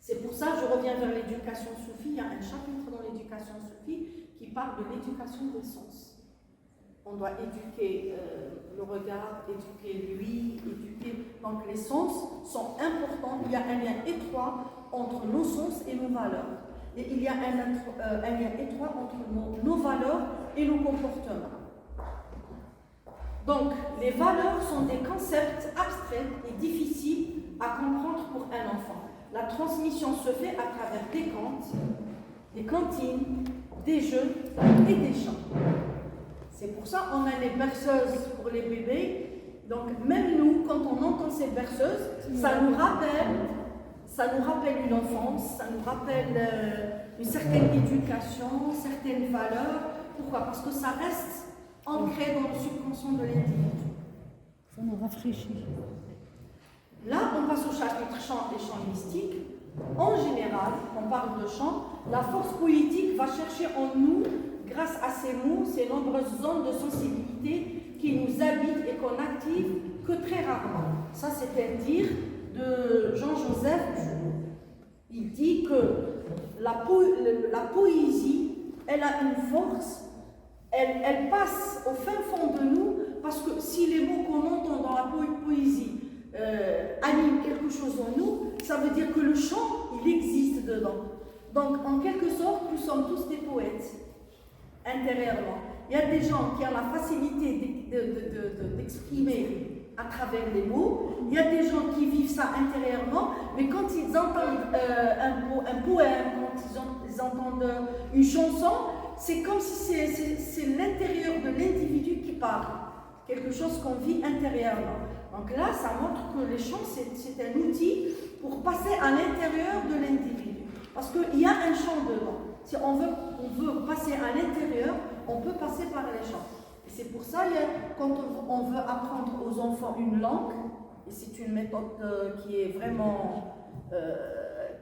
C'est pour ça, je reviens vers l'éducation soufie. Il y a un chapitre dans l'éducation soufie qui parle de l'éducation des sens. On doit éduquer le regard, éduquer l'ouïe, éduquer. Donc les sens sont importants. Il y a un lien étroit entre nos sens et nos valeurs. Et il y a un lien étroit entre nos valeurs et nos comportements. Donc les valeurs sont des concepts abstraits et difficiles à comprendre pour un enfant. La transmission se fait à travers des contes, des cantines, des jeux et des chants. C'est pour ça qu'on a les berceuses pour les bébés. Donc même nous, quand on entend ces berceuses, ça nous rappelle une enfance, ça nous rappelle une certaine éducation, certaines valeurs. Pourquoi? Parce que ça reste ancré dans le subconscient de l'individu. Ça nous rafraîchit. Là, on passe au chapitre chant et chant mystique. En général, on parle de chant, la force poétique va chercher en nous, grâce à ces mots, ces nombreuses zones de sensibilité qui nous habitent et qu'on active que très rarement. Ça, c'est un dire de Jean-Joseph Joubert. Il dit que la poésie, elle a une force, elle passe au fin fond de nous, parce que si les mots qu'on entend dans la poésie animent quelque chose en nous, ça veut dire que le chant, il existe dedans. Donc, en quelque sorte, nous sommes tous des poètes, intérieurement. Il y a des gens qui ont la facilité d'exprimer à travers les mots. Il y a des gens qui vivent ça intérieurement, mais quand ils entendent un poème, quand ils entendent une chanson, c'est comme si c'est l'intérieur de l'individu qui parle. Quelque chose qu'on vit intérieurement. Donc là, ça montre que les chants, c'est un outil pour passer à l'intérieur de l'individu. Parce qu'il y a un chant dedans. Si on veut passer à l'intérieur, on peut passer par les chants. Et c'est pour ça, quand on veut apprendre aux enfants une langue, et c'est une méthode qui est vraiment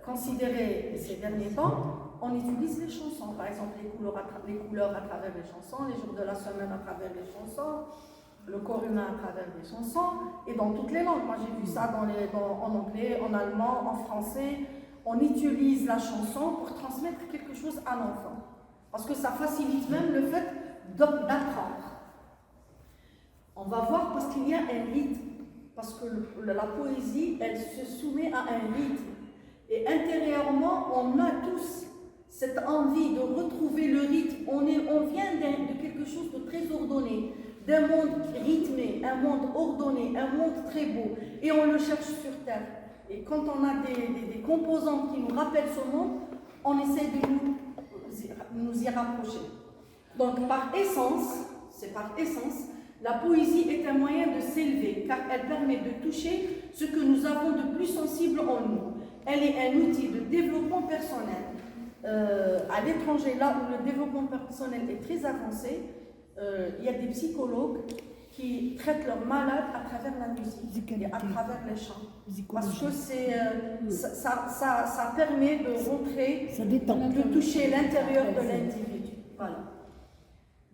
considérée ces derniers temps, on utilise les chansons. Par exemple, les couleurs à travers les chansons, les jours de la semaine à travers les chansons, le corps humain à travers les chansons, et dans toutes les langues. Moi, j'ai vu ça en anglais, en allemand, en français. On utilise la chanson pour transmettre quelque chose à l'enfant. Parce que ça facilite même le fait d'apprendre. On va voir parce qu'il y a un rythme. Parce que la poésie, elle se soumet à un rythme. Et intérieurement, on a tous cette envie de retrouver le rythme. On vient de quelque chose de très ordonné, d'un monde rythmé, un monde ordonné, un monde très beau. Et on le cherche sur Terre. Et quand on a des composantes qui nous rappellent ce monde, on essaie de nous y rapprocher. Donc par essence, la poésie est un moyen de s'élever, car elle permet de toucher ce que nous avons de plus sensible en nous. Elle est un outil de développement personnel. À l'étranger, là où le développement personnel est très avancé, il y a des psychologues qui traitent leurs malades à travers la musique et à travers les chants. Parce que ça permet de rentrer, de toucher l'intérieur de l'individu. Voilà.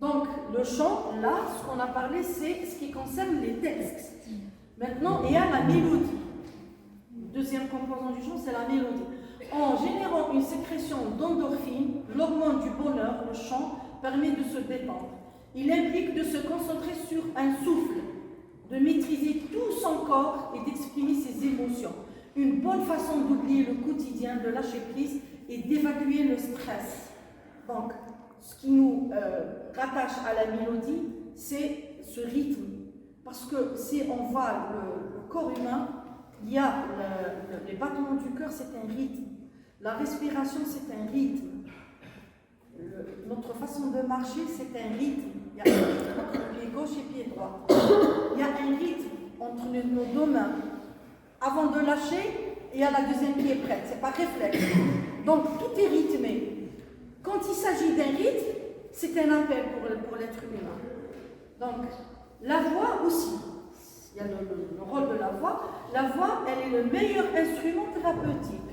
Donc, le chant, là, ce qu'on a parlé, c'est ce qui concerne les textes. Maintenant, il y a la mélodie. Deuxième composant du chant, c'est la mélodie. En générant une sécrétion d'endorphine, l'hormone du bonheur, le chant, permet de se détendre. Il implique de se concentrer sur un souffle, de maîtriser tout son corps et d'exprimer ses émotions. Une bonne façon d'oublier le quotidien, de lâcher prise et d'évacuer le stress. Donc, ce qui nous rattache à la mélodie, c'est ce rythme. Parce que si on voit le corps humain, il y a les battements du cœur, c'est un rythme. La respiration, c'est un rythme. Notre façon de marcher, c'est un rythme. Il y a un rythme entre pied gauche et pied droit. Il y a un rythme entre nos deux mains. Avant de lâcher, il y a la deuxième qui est prête. C'est pas réflexe. Donc, tout est rythmé. Quand il s'agit d'un rythme, c'est un appel pour l'être humain. Donc, la voix aussi. Il il y a le rôle de la voix. La voix, elle est le meilleur instrument thérapeutique.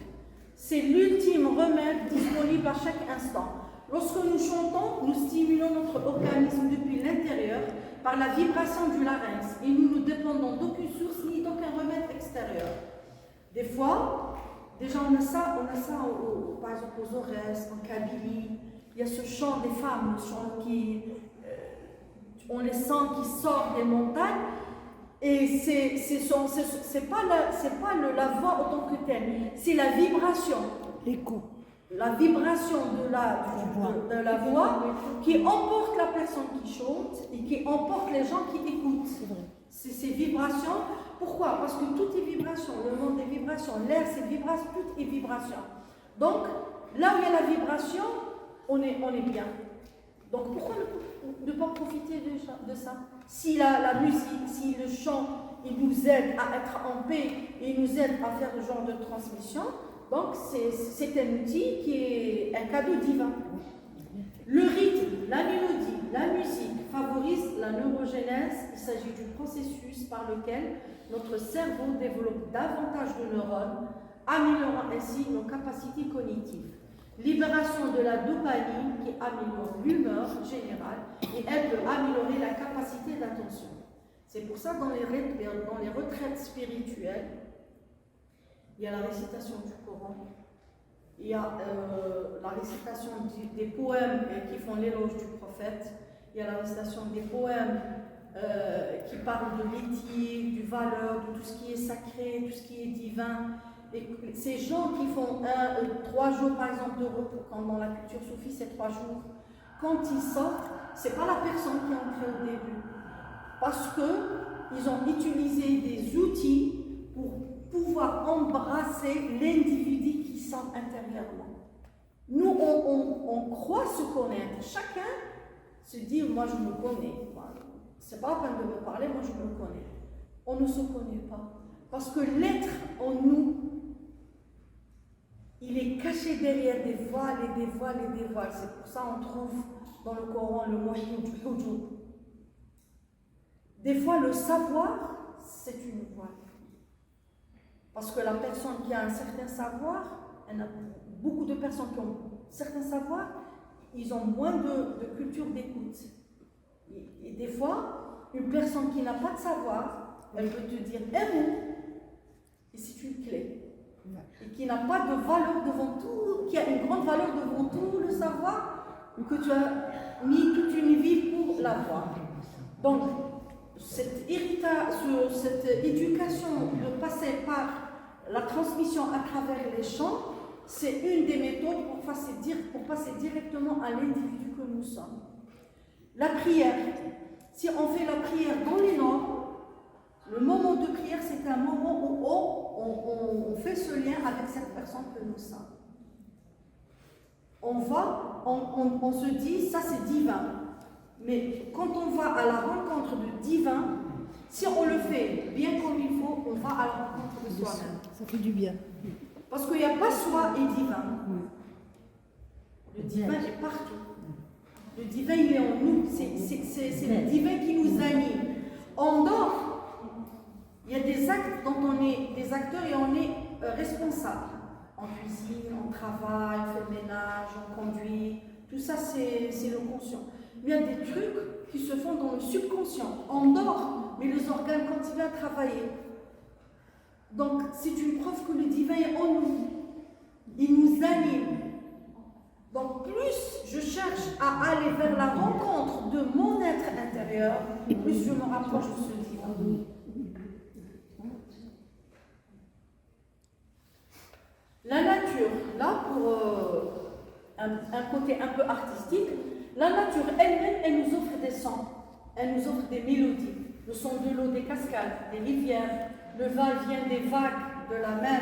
C'est l'ultime remède disponible à chaque instant. Lorsque nous chantons, nous stimulons notre organisme depuis l'intérieur par la vibration du larynx et nous ne dépendons d'aucune source ni d'aucun remède extérieur. Des fois, déjà on a ça par exemple aux Aurès, en Kabylie, il y a ce chant des femmes, le chant qui, on les sent qui sort des montagnes, et c'est pas la voix en tant que telle, c'est la vibration. L'écho. La vibration de la voix qui emporte la personne qui chante et qui emporte les gens qui écoutent. C'est ces vibrations. Pourquoi? Parce que tout est vibration. Le monde est vibration. L'air, c'est vibration. Tout est vibration. Donc, là où il y a la vibration, on est bien. Donc, pourquoi ne pas profiter de ça? Si la musique, si le chant, il nous aide à être en paix et il nous aide à faire ce genre de transmission, donc c'est un outil qui est un cadeau divin. Le rythme, la mélodie, la musique favorisent la neurogénèse. Il s'agit du processus par lequel notre cerveau développe davantage de neurones, améliorant ainsi nos capacités cognitives. Libération de la dopamine qui améliore l'humeur générale et elle peut améliorer la capacité d'attention. C'est pour ça que dans les retraites spirituelles, il y a la récitation du Coran, il y a la récitation des poèmes qui font l'éloge du prophète, il y a la récitation des poèmes qui parlent de l'éthique, du valeur, de tout ce qui est sacré, tout ce qui est divin. Et ces gens qui font 3 jours par exemple de repos, quand dans la culture soufie c'est 3 jours, quand ils sortent, c'est pas la personne qui est entrée au début, parce qu'ils ont utilisé des outils pour pouvoir embrasser l'individu qui sent intérieurement. Nous, on croit se connaître. Chacun se dit, moi je me connais. C'est pas la peine de me parler, moi je me connais. On ne se connaît pas. Parce que l'être en nous, il est caché derrière des voiles et des voiles et des voiles. C'est pour ça qu'on trouve dans le Coran le mot hujub. Des fois, le savoir, c'est une voile. Parce que la personne qui a un certain savoir, il y en a beaucoup de personnes qui ont certains savoirs, ils ont moins de culture d'écoute. Et des fois, une personne qui n'a pas de savoir, elle peut te dire un mot, et c'est une clé. Et qui n'a pas de valeur devant tout, qui a une grande valeur devant tout le savoir, que tu as mis toute une vie pour l'avoir. Donc, cette éducation de passer par la transmission à travers les chants, c'est une des méthodes pour passer directement à l'individu que nous sommes. La prière, si on fait la prière dans les langues, le moment de prière, c'est un moment où on fait ce lien avec cette personne que nous sommes. On se dit, ça c'est divin. Mais quand on va à la rencontre du divin, si on le fait bien comme il faut, on va à la rencontre de soi-même. Ça fait du bien. Parce qu'il n'y a pas soi et divin. Le divin est partout. Le divin, il est en nous. C'est le divin qui nous anime. En dehors, il y a des actes dont on est des acteurs et on est responsable. En cuisine, on travaille, on fait le ménage, on conduit. Tout ça, c'est le conscient. Il y a des trucs qui se font dans le subconscient. On dort, mais les organes continuent à travailler. Donc, c'est une preuve que le divin est en nous. Il nous anime. Donc, plus je cherche à aller vers la rencontre de mon être intérieur, plus je me rapproche de ce divin. La nature, là, pour un côté un peu artistique, la nature elle-même, elle nous offre des sons, elle nous offre des mélodies. Le son de l'eau des cascades, des rivières, le va-et-vient des vagues de la mer,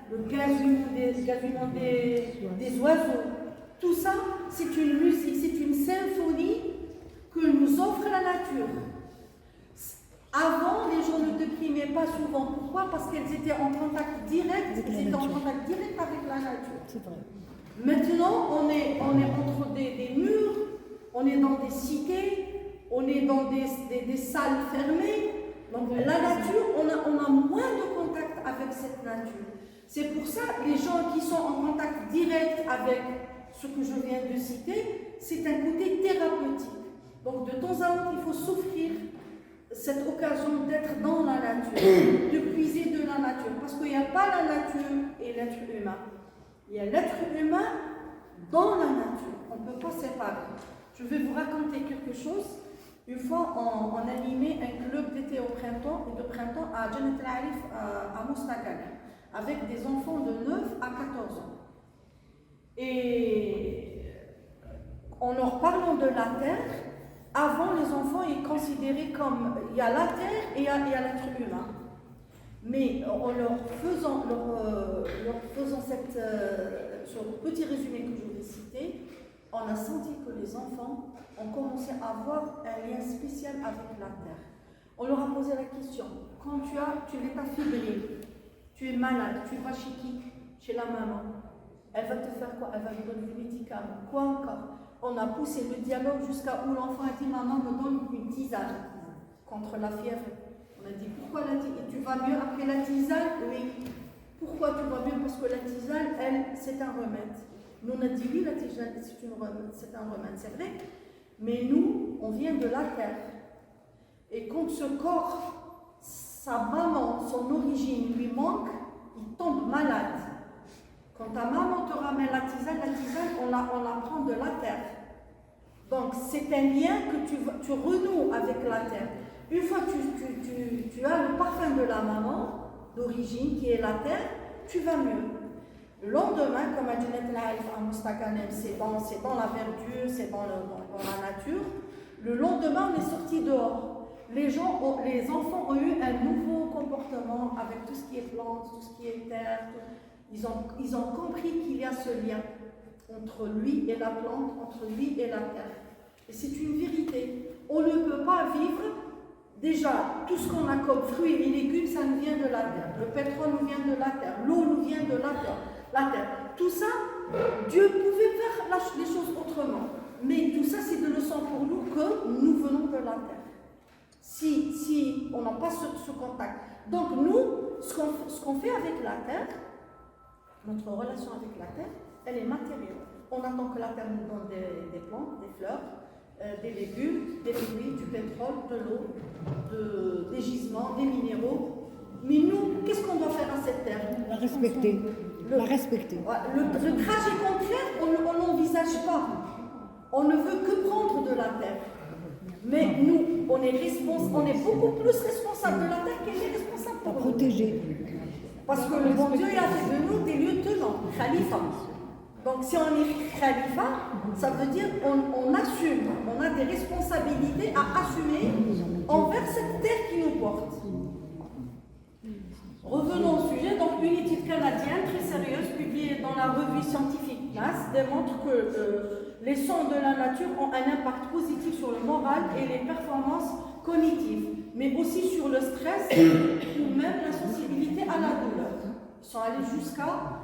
le gazouillement des oiseaux. Tout ça, c'est une musique, c'est une symphonie que nous offre la nature. Avant, les gens ne déprimaient pas souvent. Pourquoi? Parce qu'elles étaient en contact direct, avec la nature. C'est vrai. Maintenant, on est entre des murs, on est dans des cités, on est dans des salles fermées, Donc la nature, on a moins de contact avec cette nature. C'est pour ça que les gens qui sont en contact direct avec ce que je viens de citer, c'est un côté thérapeutique. Donc de temps à autre, il faut s'offrir cette occasion d'être dans la nature, de puiser de la nature. Parce qu'il n'y a pas la nature et l'être humain. Il y a l'être humain dans la nature. On ne peut pas séparer. Je vais vous raconter quelque chose. Une fois, on animait un club d'été au printemps et de printemps à Jannat al-Arif à Moustaqal, avec des enfants de 9 à 14 ans. Et en leur parlant de la terre, avant les enfants ils considéraient comme il y a la terre et il y a l'être humain. Mais en leur faisant ce petit résumé que je vais citer, on a senti que les enfants ont commencé à avoir un lien spécial avec la terre. On leur a posé la question, quand tu es affaibli, tu es malade, tu vas chez qui? Chez la maman. Elle va te faire quoi? Elle va te donner des médicaments. Quoi encore? On a poussé le dialogue jusqu'à où l'enfant a dit, maman me donne une tisane contre la fièvre. On a dit, pourquoi la tisane? Tu vas mieux après la tisane? Oui. Pourquoi tu vas mieux? Parce que la tisane, elle, c'est un remède. Nous, on a dit, oui, la tisane, c'est un remède, c'est vrai. Mais nous, on vient de la terre. Et quand ce corps, sa maman, son origine lui manque, il tombe malade. Quand ta maman te ramène la tisane, on la prend de la terre. Donc, c'est un lien que tu renoues avec la terre. Une fois que tu as le parfum de la maman, d'origine, qui est la terre, tu vas mieux. Le lendemain, comme à Jannat al-Arif à Moustaqal, c'est dans la verdure, c'est dans la nature. Le lendemain, on est sorti dehors. Les enfants ont eu un nouveau comportement avec tout ce qui est plantes, tout ce qui est terre. Ils ont compris qu'il y a ce lien entre lui et la plante, entre lui et la terre. Et c'est une vérité. On ne peut pas vivre, déjà, tout ce qu'on a comme fruits et légumes, ça nous vient de la terre. Le pétrole nous vient de la terre, l'eau nous vient de la terre. Tout ça, Dieu pouvait faire les choses autrement. Mais tout ça, c'est de leçon pour nous que nous venons de la terre. Si on n'a pas ce contact. Donc nous, ce qu'on fait avec la terre, notre relation avec la terre, elle est matérielle. On attend que la terre nous donne des plantes, des fleurs, des légumes, des fruits, du pétrole, de l'eau, des gisements, des minéraux. Mais nous, qu'est-ce qu'on doit faire à cette terre? La respecter. Le trajet contraire, on ne l'envisage pas. On ne veut que prendre de la terre. Mais nous, on est beaucoup plus responsable de la terre qu'elle est responsable pour nous. Protéger. Parce que le bon Dieu il a fait de nous des lieutenants, khalifa. Donc si on est khalifa, ça veut dire on assume, on a des responsabilités à assumer envers cette terre qui nous porte. Revenons au sujet. Donc une étude canadienne très sérieuse publiée dans la revue scientifique NAS démontre que les sons de la nature ont un impact positif sur le moral et les performances cognitives, mais aussi sur le stress ou même la sensibilité à la douleur. Ils sont allés jusqu'à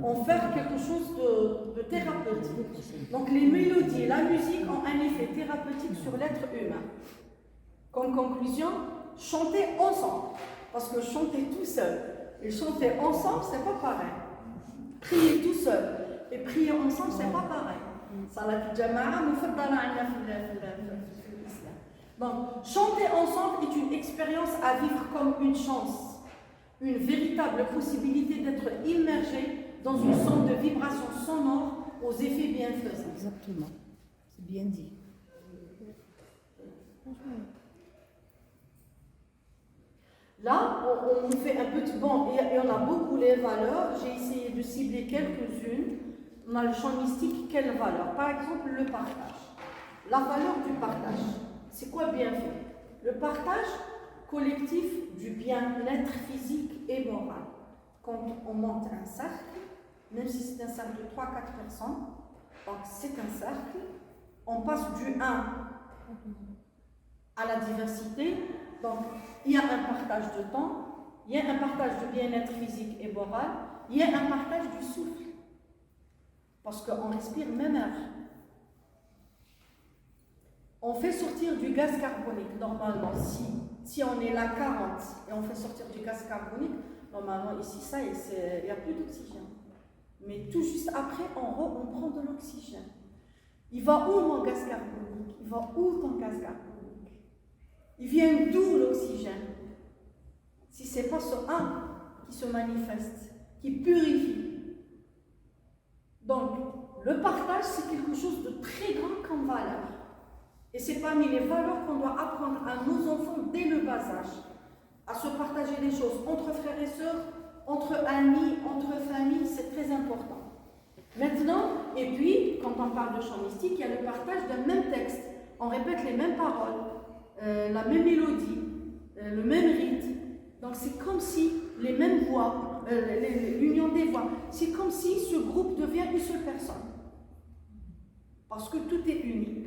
en faire quelque chose de thérapeutique. Donc les mélodies, la musique ont un effet thérapeutique sur l'être humain. Comme conclusion, chanter ensemble. Parce que chanter tout seul et chanter ensemble, c'est pas pareil. Prier tout seul et prier ensemble, c'est pas pareil. Salat al-Jama'a mufaddala 'inda fil islam. Donc, chanter ensemble est une expérience à vivre comme une chance, une véritable possibilité d'être immergé dans une sorte de vibration sonore aux effets bienfaisants. Exactement, c'est bien dit. Là, on fait un petit... Bon, il y en a beaucoup les valeurs. J'ai essayé de cibler quelques-unes. On a le champ mystique, quelle valeur? Par exemple, le partage. La valeur du partage. C'est quoi bien fait? Le partage collectif du bien-être physique et moral. Quand on monte un cercle, même si c'est un cercle de 3-4 personnes, donc c'est un cercle, on passe du 1 à la diversité. Donc, il y a un partage de temps, il y a un partage de bien-être physique et moral, il y a un partage du souffle. Parce qu'on respire même air. on fait sortir du gaz carbonique. Normalement, si on est là 40 et on fait sortir du gaz carbonique, normalement ici, ça, il n'y a plus d'oxygène. Mais tout juste après, on prend de l'oxygène. Il va où mon gaz carbonique? Il va où ton gaz carbonique? Il vient d'où l'oxygène? Si ce n'est pas ce un qui se manifeste, qui purifie. Donc, le partage, c'est quelque chose de très grand comme valeur. Et c'est parmi les valeurs qu'on doit apprendre à nos enfants dès le bas âge, à se partager des choses entre frères et sœurs, entre amis, entre familles, c'est très important. Maintenant, et puis, quand on parle de chant mystique, il y a le partage d'un même texte. On répète les mêmes paroles, la même mélodie, le même rythme. Donc c'est comme si les mêmes voix, l'union des voix, c'est comme si ce groupe devient une seule personne. Parce que tout est uni.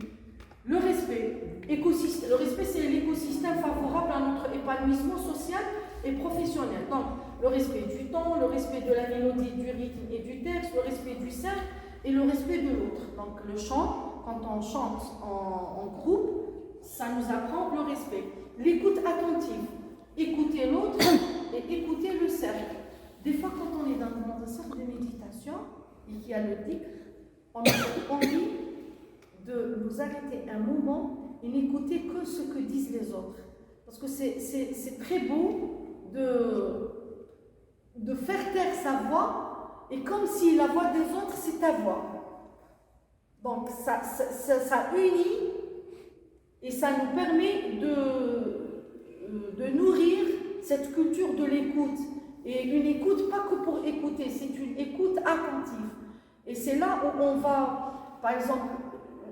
Le respect, le respect c'est l'écosystème favorable à notre épanouissement social et professionnel. Donc le respect du temps, le respect de la mélodie, du rythme et du texte, le respect du cercle et le respect de l'autre. Donc le chant, quand on chante en groupe, ça nous apprend le respect. L'écoute attentive, écouter l'autre et écouter le cercle. Des fois quand on est dans un cercle de méditation et qu'il y a le dhikr, on a envie de nous arrêter un moment et n'écouter que ce que disent les autres. Parce que c'est très beau de faire taire sa voix, et comme si la voix des autres, c'est ta voix. Donc ça unit, et ça nous permet de nourrir cette culture de l'écoute. Et une écoute, pas que pour écouter, c'est une écoute attentive. Et c'est là où on va, par exemple,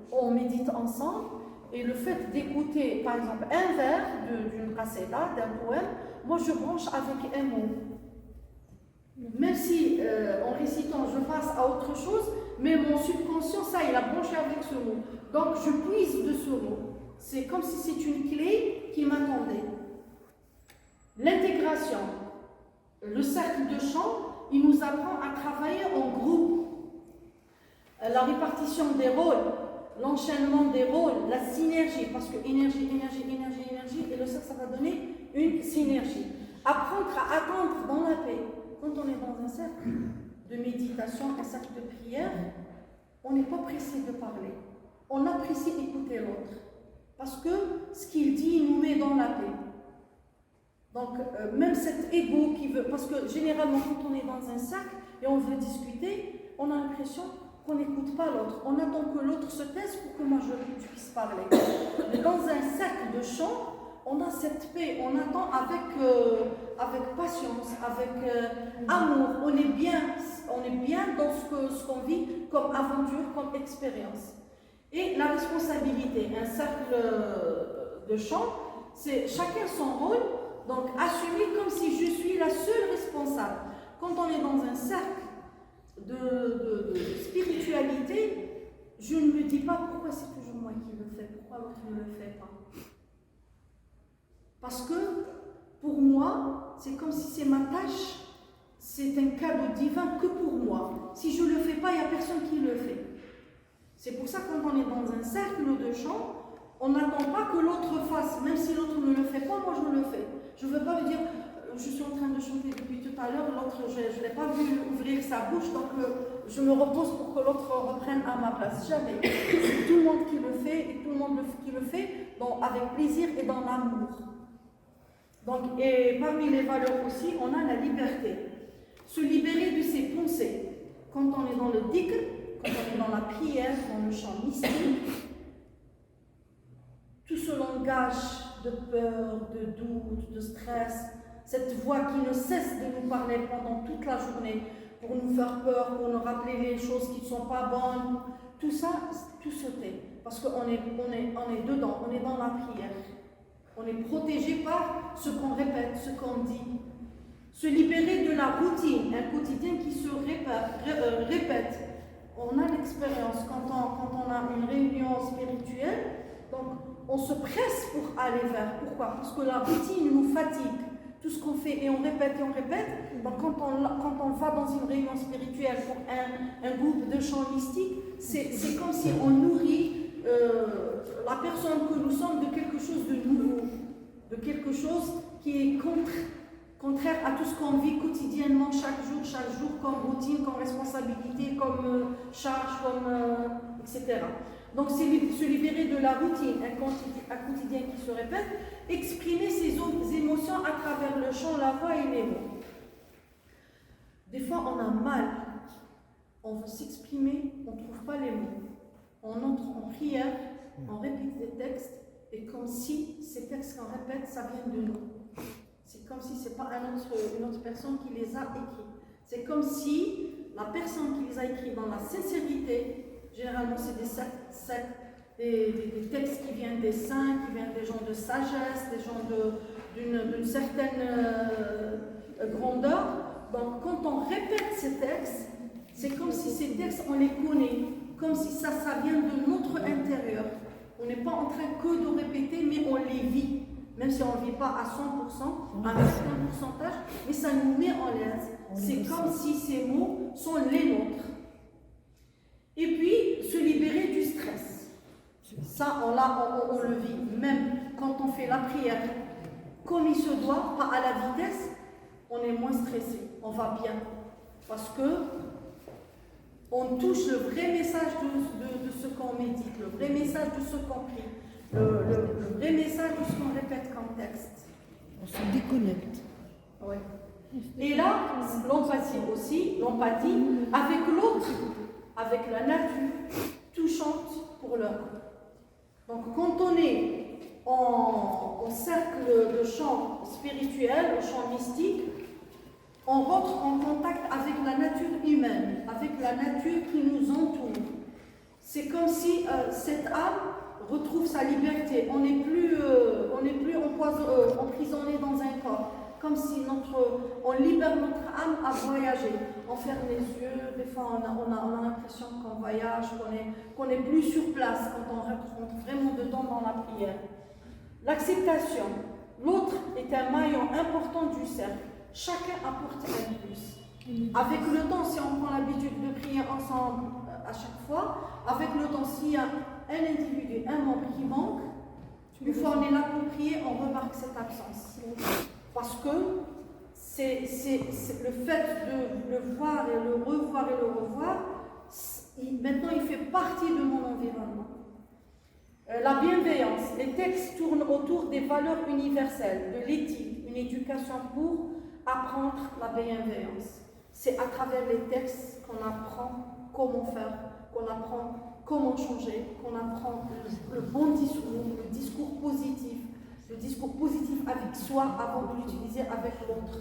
on médite ensemble, et le fait d'écouter, par exemple, un vers d'une qasida, d'un poème, moi je branche avec un mot. Même si en récitant je passe à autre chose, mais mon subconscient, ça, il a branché avec ce mot. Donc je puise de ce mot. C'est comme si c'est une clé qui m'attendait. L'intégration, le cercle de chant, il nous apprend à travailler en groupe. La répartition des rôles, l'enchaînement des rôles, la synergie, parce que énergie, et le cercle, ça va donner une synergie. Apprendre à attendre dans la paix. Quand on est dans un cercle de méditation, un cercle de prière, on n'est pas pressé de parler. On apprécie écouter l'autre. Parce que ce qu'il dit, il nous met dans la paix. Donc, même cet ego qui veut... Parce que généralement, quand on est dans un cercle et on veut discuter, on a l'impression qu'on n'écoute pas l'autre. On attend que l'autre se taise pour que moi je puisse parler. Mais dans un cercle de chant, on a cette paix, on attend avec patience, avec amour. On est bien dans ce qu'on vit comme aventure, comme expérience. Et la responsabilité, un cercle de chant, c'est chacun son rôle, donc assumer comme si je suis la seule responsable. Quand on est dans un cercle de spiritualité, je ne me dis pas pourquoi c'est toujours moi qui le fais, pourquoi l'autre ne le fait pas. Parce que pour moi, c'est comme si c'est ma tâche, c'est un cadeau divin que pour moi. Si je ne le fais pas, il n'y a personne qui le fait. C'est pour ça que quand on est dans un cercle de chant, on n'attend pas que l'autre fasse, même si l'autre ne le fait pas, moi je le fais. Je ne veux pas lui dire, je suis en train de chanter depuis tout à l'heure, l'autre, je ne l'ai pas vu ouvrir sa bouche, donc je me repose pour que l'autre reprenne à ma place. Jamais. C'est tout le monde qui le fait, et tout le monde qui le fait donc, avec plaisir et dans l'amour. Donc, et parmi les valeurs aussi, on a la liberté. Se libérer de ses pensées. Quand on est dans le dhikr, quand on est dans la prière, dans le chant mystique, tout ce langage de peur, de doute, de stress, cette voix qui ne cesse de nous parler pendant toute la journée pour nous faire peur, pour nous rappeler les choses qui ne sont pas bonnes, tout ça, tout se tait. Parce qu'on est dedans, on est dans la prière. On est protégé par ce qu'on répète, ce qu'on dit. Se libérer de la routine, un quotidien qui se répète. On a l'expérience quand on a une réunion spirituelle, donc on se presse pour aller vers. Pourquoi? Parce que la routine nous fatigue. Tout ce qu'on fait et on répète. Donc quand on va dans une réunion spirituelle pour un groupe de chant mystique, c'est comme si on nourrit la personne que nous sommes de quelque chose de nouveau, de quelque chose qui est contraire à tout ce qu'on vit quotidiennement, chaque jour, comme routine, comme responsabilité, comme charge, comme, etc. Donc c'est se libérer de la routine, un quotidien qui se répète, exprimer ses émotions à travers le chant, la voix et les mots. Des fois on a mal, on veut s'exprimer, on ne trouve pas les mots. On entre en prière, on répète des textes, et comme si ces textes qu'on répète, ça vient de nous. C'est comme si ce n'est pas une autre personne qui les a écrits. C'est comme si la personne qui les a écrits dans la sincérité, généralement c'est des textes qui viennent des saints, qui viennent des gens de sagesse, des gens d'une certaine grandeur. Donc quand on répète ces textes, c'est comme si ces textes, on les connaît, comme si ça vient de notre intérieur. On n'est pas en train que de répéter, mais on les vit. Même si on ne vit pas à 100%, à un certain pourcentage, mais ça nous met en l'aise. C'est comme si ces mots sont les nôtres. Et puis, se libérer du stress. Ça, on le vit. Même quand on fait la prière comme il se doit, pas à la vitesse, on est moins stressé, on va bien. Parce que on touche le vrai message de ce qu'on médite, le vrai message de ce qu'on prie. Le vrai message de ce qu'on répète comme texte. On se déconnecte. Oui. Et là, l'empathie aussi, l'empathie avec l'autre, avec la nature, touchante pour l'homme. Donc quand on est en cercle de chant spirituel, au chant mystique, on rentre en contact avec la nature humaine, avec la nature qui nous entoure. C'est comme si cette âme retrouve sa liberté. On n'est plus emprisonné dans un corps. Comme si on libère notre âme à voyager. On ferme les yeux, des fois on a l'impression qu'on voyage, qu'on n'est plus sur place quand on rentre vraiment dedans dans la prière. L'acceptation. L'autre est un maillon important du cercle. Chacun apporte un plus. Avec le temps, si on prend l'habitude de prier ensemble à chaque fois, avec le temps, s'il y a un individu, un membre qui manque, une fois on est là pour prier, on remarque cette absence. Parce que c'est le fait de le voir et le revoir, maintenant il fait partie de mon environnement. La bienveillance, les textes tournent autour des valeurs universelles, de l'éthique, une éducation pour apprendre la bienveillance. C'est à travers les textes qu'on apprend comment faire, qu'on apprend comment changer, qu'on apprend le bon discours, le discours positif avec soi avant de l'utiliser avec l'autre.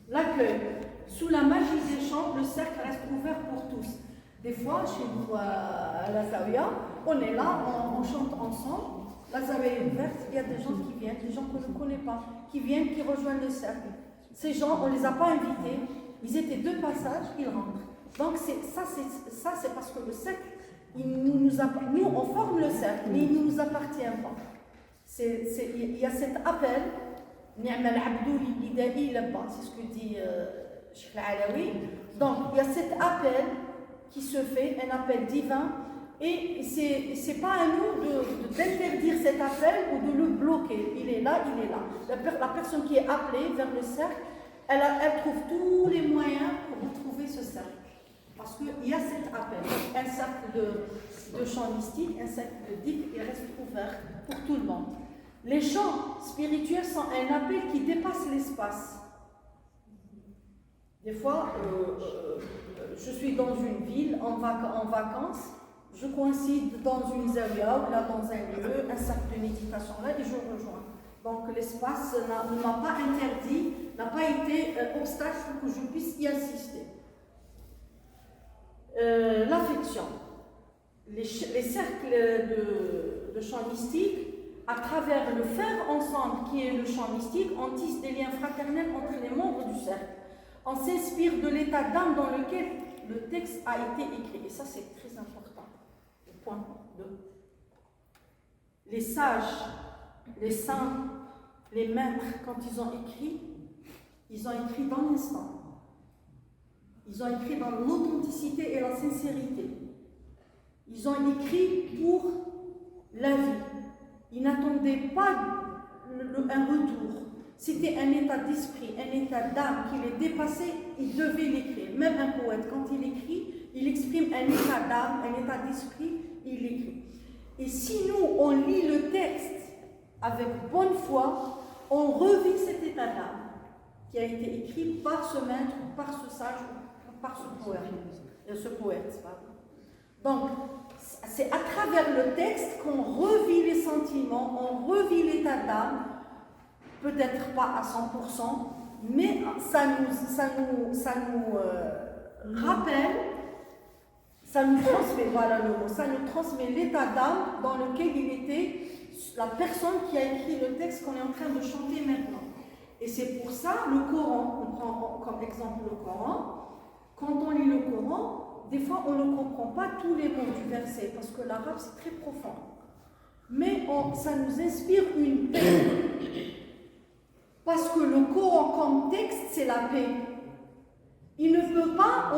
L'accueil. Sous la magie des chants, le cercle reste ouvert pour tous. Des fois, chez nous à la Zawiya, on est là, on chante ensemble. La Zawiya est ouverte, il y a des gens qui viennent, des gens qu'on ne connaît pas, qui viennent, qui rejoignent le cercle. Ces gens, on ne les a pas invités, ils étaient de passage, ils rentrent. Donc ça c'est parce que le cercle, nous on forme le cercle, mais il ne nous appartient pas. Il y a cet appel, Ni'mal Abdouli Ida'i là-bas, c'est ce que dit Cheikh Alaoui. Donc il y a cet appel qui se fait, un appel divin, et c'est pas à nous d'interdire cet appel ou de le bloquer. Il est là. La personne qui est appelée vers le cercle, elle trouve tous les moyens pour retrouver ce cercle. Parce qu'il y a cet appel, un cercle de chant mystique, un cercle de dhikr qui reste ouvert pour tout le monde. Les chants spirituels sont un appel qui dépasse l'espace. Des fois, je suis dans une ville en vacances, je coïncide dans une zawiya ou là dans un lieu, un cercle de méditation là et je rejoins. Donc l'espace ne m'a pas interdit, n'a pas été obstacle pour que je puisse y assister. L'affection. Les cercles de chant mystique, à travers le faire ensemble qui est le chant mystique, on tisse des liens fraternels entre les membres du cercle. On s'inspire de l'état d'âme dans lequel le texte a été écrit. Et ça, c'est très important. Le point 2. Les sages, les saints, les maîtres, quand ils ont écrit dans l'instant. Ils ont écrit dans l'authenticité et la sincérité. Ils ont écrit pour la vie. Il n'attendait pas un retour. C'était un état d'esprit, un état d'âme qui les dépassait, il devait l'écrire. Même un poète, quand il écrit, il exprime un état d'âme, un état d'esprit, il l'écrit. Et si nous, on lit le texte avec bonne foi, on revit cet état d'âme qui a été écrit par ce maître, par ce sage, par ce poète. Donc, c'est à travers le texte qu'on revit les sentiments, on revit l'état d'âme, peut-être pas à 100%, mais ça nous rappelle, ça nous transmet, voilà le mot, ça nous transmet l'état d'âme dans lequel il était la personne qui a écrit le texte qu'on est en train de chanter maintenant. Et c'est pour ça, le Coran, on prend comme exemple le Coran, quand on lit le Coran, des fois on ne comprend pas tous les mots du verset, parce que l'arabe c'est très profond. Mais ça nous inspire une paix. Parce que le Coran comme texte, c'est la paix. On ne peut pas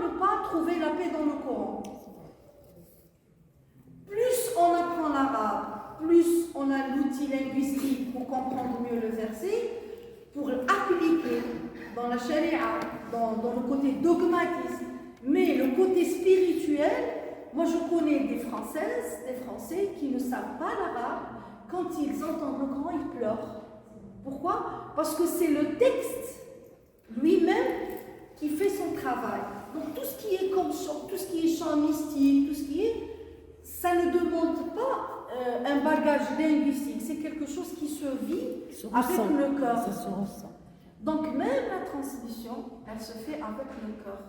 ne pas trouver la paix dans le Coran. Plus on apprend l'arabe, plus on a l'outil linguistique pour comprendre mieux le verset, pour l'appliquer dans la charia, dans le côté dogmatique, mais le côté spirituel. Moi je connais des Françaises, des Français qui ne savent pas l'arabe, quand ils entendent le Coran, ils pleurent. Pourquoi? Parce que c'est le texte lui-même qui fait son travail. Donc tout ce qui est comme chant, tout ce qui est chant mystique, tout ce qui est, ça ne demande pas un bagage linguistique, c'est quelque chose qui se vit avec le cœur. Ça se ressent. Donc même la transmission, elle se fait avec le cœur.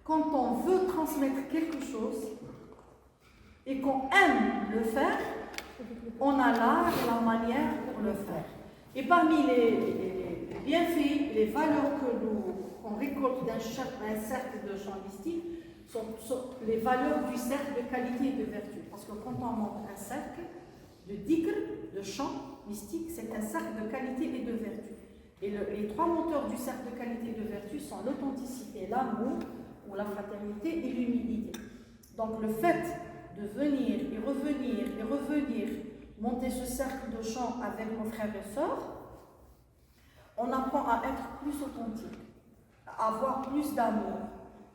Quand on veut transmettre quelque chose et qu'on aime le faire, on a l'art et la manière pour le faire. Et parmi les bienfaits, les valeurs qu'on récolte d'un cercle de chant mystique, sont les valeurs du cercle de qualité et de vertu. Parce que quand on monte un cercle de dhikr, de chant mystique, c'est un cercle de qualité et de vertu. Et les trois moteurs du cercle de qualité et de vertu sont l'authenticité, l'amour, ou la fraternité et l'humilité. Donc le fait de venir et revenir, monter ce cercle de chant avec nos frères et sœurs, on apprend à être plus authentique, à avoir plus d'amour,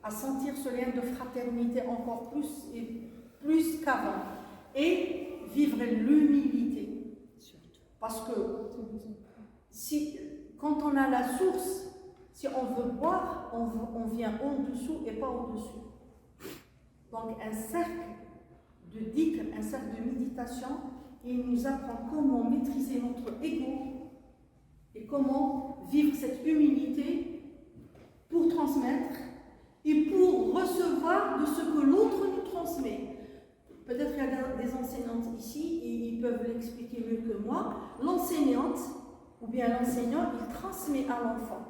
à sentir ce lien de fraternité encore plus qu'avant, et vivre l'humilité. Parce que quand on a la source, si on veut boire, on vient en-dessous et pas au-dessus. Donc un cercle de dhikr, un cercle de méditation, il nous apprend comment maîtriser notre ego et comment vivre cette humilité pour transmettre et pour recevoir de ce que l'autre nous transmet. Peut-être qu'il y a des enseignantes ici et ils peuvent l'expliquer mieux que moi. L'enseignante ou bien l'enseignant, il transmet à l'enfant.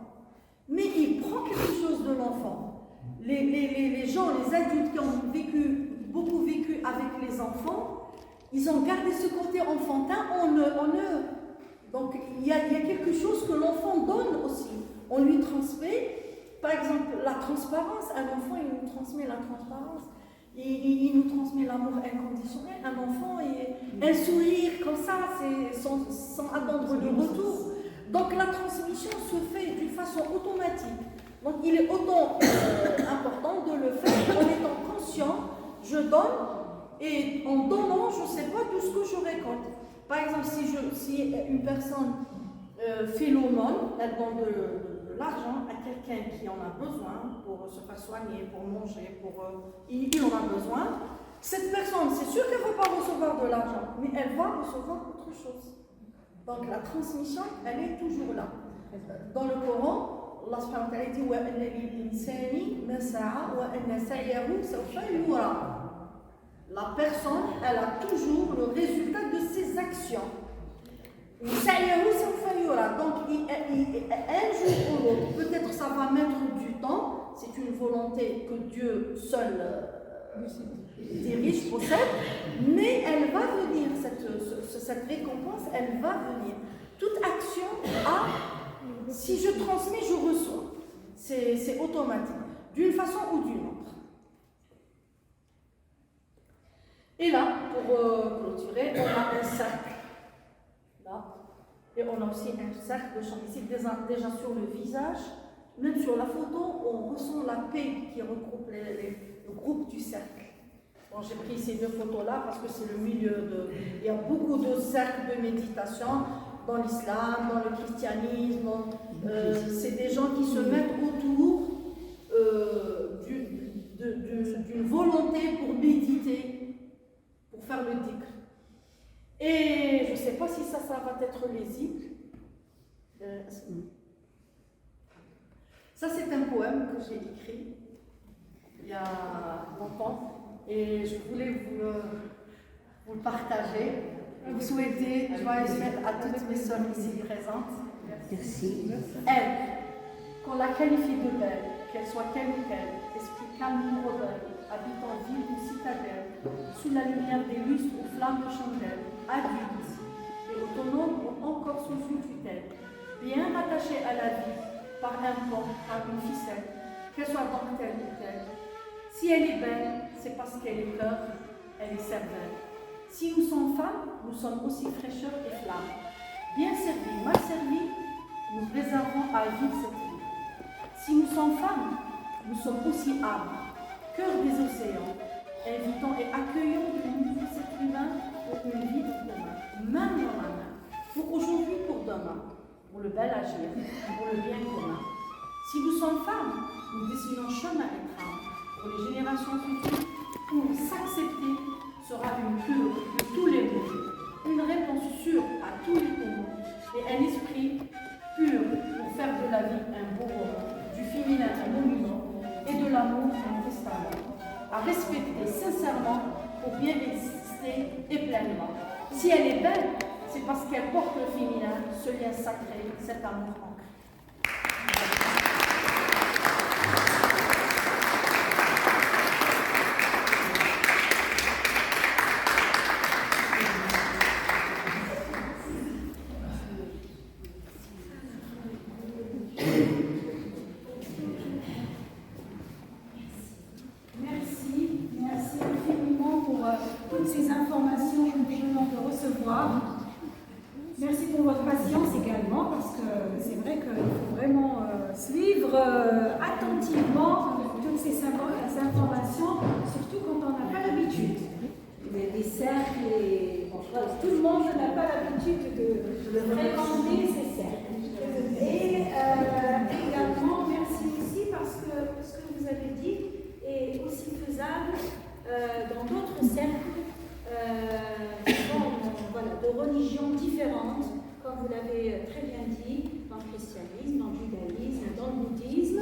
Mais il prend quelque chose de l'enfant. Les gens, les adultes qui ont beaucoup vécu avec les enfants, ils ont gardé ce côté enfantin en eux. Donc il y a quelque chose que l'enfant donne aussi. On lui transmet, par exemple, la transparence. Un enfant, il nous transmet la transparence. Il nous transmet l'amour inconditionnel. Un enfant, un sourire comme ça, c'est sans attendre le retour. Donc la transmission se fait d'une façon automatique. Donc il est autant important de le faire en étant conscient. Je donne et en donnant, je ne sais pas tout ce que je récolte. Par exemple, si une personne fait l'aumône, elle donne de l'argent à quelqu'un qui en a besoin pour se faire soigner, pour manger, il en a besoin, cette personne, c'est sûr qu'elle ne va pas recevoir de l'argent, mais elle va recevoir autre chose. Donc la transmission, elle est toujours là. Dans le Coran, Allah subhanahu wa ta'ala dit wa anna lil insani ma sa'a wa anna sa'yahu sawfa yura. La personne, elle a toujours le résultat de ses actions. Sa'yahu sawfa yura. Donc un jour ou l'autre, peut-être ça va mettre du temps, c'est une volonté que Dieu seul dirige, possède, mais elle va venir, cette récompense, elle va venir. Toute action si je transmets, je reçois. C'est automatique, d'une façon ou d'une autre. Et là, pour clôturer, on a un cercle. Là. Et on a aussi un cercle de champ. Ici, déjà sur le visage, même sur la photo, on ressent la paix qui regroupe le groupe du cercle. Bon, j'ai pris ces deux photos-là parce que c'est le milieu de... Il y a beaucoup de cercles de méditation dans l'islam, dans le christianisme. C'est des gens qui se mettent autour d'une volonté pour méditer, pour faire le dhikr. Et je ne sais pas si ça va être lisible. Ça, c'est un poème que j'ai écrit il y a longtemps et je voulais vous le partager. Vous souhaitez joyeuses fêtes à toutes mes sœurs ici présentes. Merci. Elle, qu'on la qualifie de belle, qu'elle soit quelle ou quelle, esprit calme ou rebelle, habitant ville ou citadelle, sous la lumière des lustres aux flammes de chandelle, adulte et autonome ou encore sous une tutelle, bien rattachée à la vie par un pont, par une ficelle, qu'elle soit donc telle ou telle. Si elle est belle, c'est parce qu'elle est cœur, elle est cervelle. Si nous sommes femmes, nous sommes aussi fraîcheur et flamme. Bien servies, mal servies, nous réservons à vivre cette vie. Si nous sommes femmes, nous sommes aussi âmes, cœur des océans, invitant et accueillant de nouveau cet humain pour une vie de commun, main dans la main, pour aujourd'hui, pour demain, pour le bel agir, pour le bien commun. Si nous sommes femmes, nous dessinons chemin et trame pour les générations futures, pour s'accepter sera une cure de tous les maux, une réponse sûre à tous les poumons et un esprit pur pour faire de la vie un beau roman, du féminin un monument et de l'amour un testament, à respecter sincèrement pour bien exister et pleinement. Si elle est belle, c'est parce qu'elle porte le féminin, ce lien sacré, cet amour ancré. Merci infiniment pour toutes ces informations que nous venons de recevoir. Merci pour votre patience également, parce que c'est vrai qu'il faut vraiment suivre attentivement toutes ces informations, surtout quand on n'a pas l'habitude. Les cercles, tout le monde n'a pas l'habitude de fréquenter ces cercles. Et également, merci aussi parce que ce que vous avez dit est aussi faisable dans d'autres cercles de religions différentes, comme vous l'avez très bien dit, dans le christianisme, dans le judaïsme, dans le bouddhisme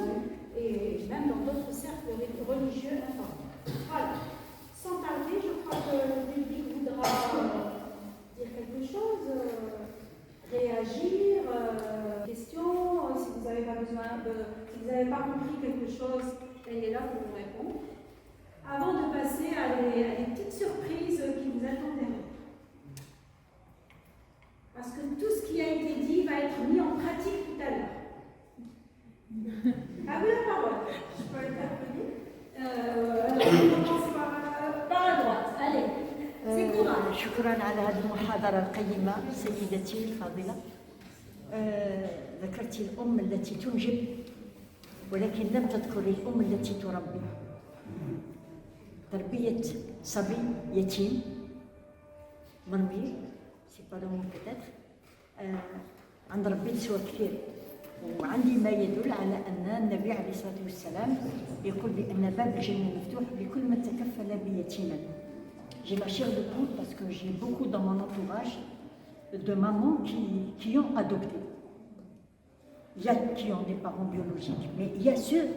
et même dans d'autres cercles religieux importants. Voilà. Sans tarder, je crois que le public voudra dire quelque chose, réagir, questions, si vous n'avez pas besoin si vous n'avez pas compris quelque chose, elle est là pour vous répondre. Avant de passer à des petites surprises qui vous attendent. Parce que tout ce qui a été dit va être mis en pratique tout à l'heure. À vous la parole. Je peux être appelée. On commence par la droite. Allez. C'est courage. شكرا على هذه المحاضرة القيمة سيدتي الفاضلة. ذكرت الأم التي تنجب ولكن لم تذكري الأم التي تربي. تربية صبي يتيم مرمي سي با لو peut-être عند ربي تسوى كثير. وعندي ما يدل على أن النبي عليه الصلاة والسلام يقول بأن باب الجنة مفتوح لكل من تكفل بيتيما. J'ai la chair de poule parce que j'ai beaucoup dans mon entourage de mamans qui ont adopté. Il y a qui ont des parents biologiques, mais il y a ceux,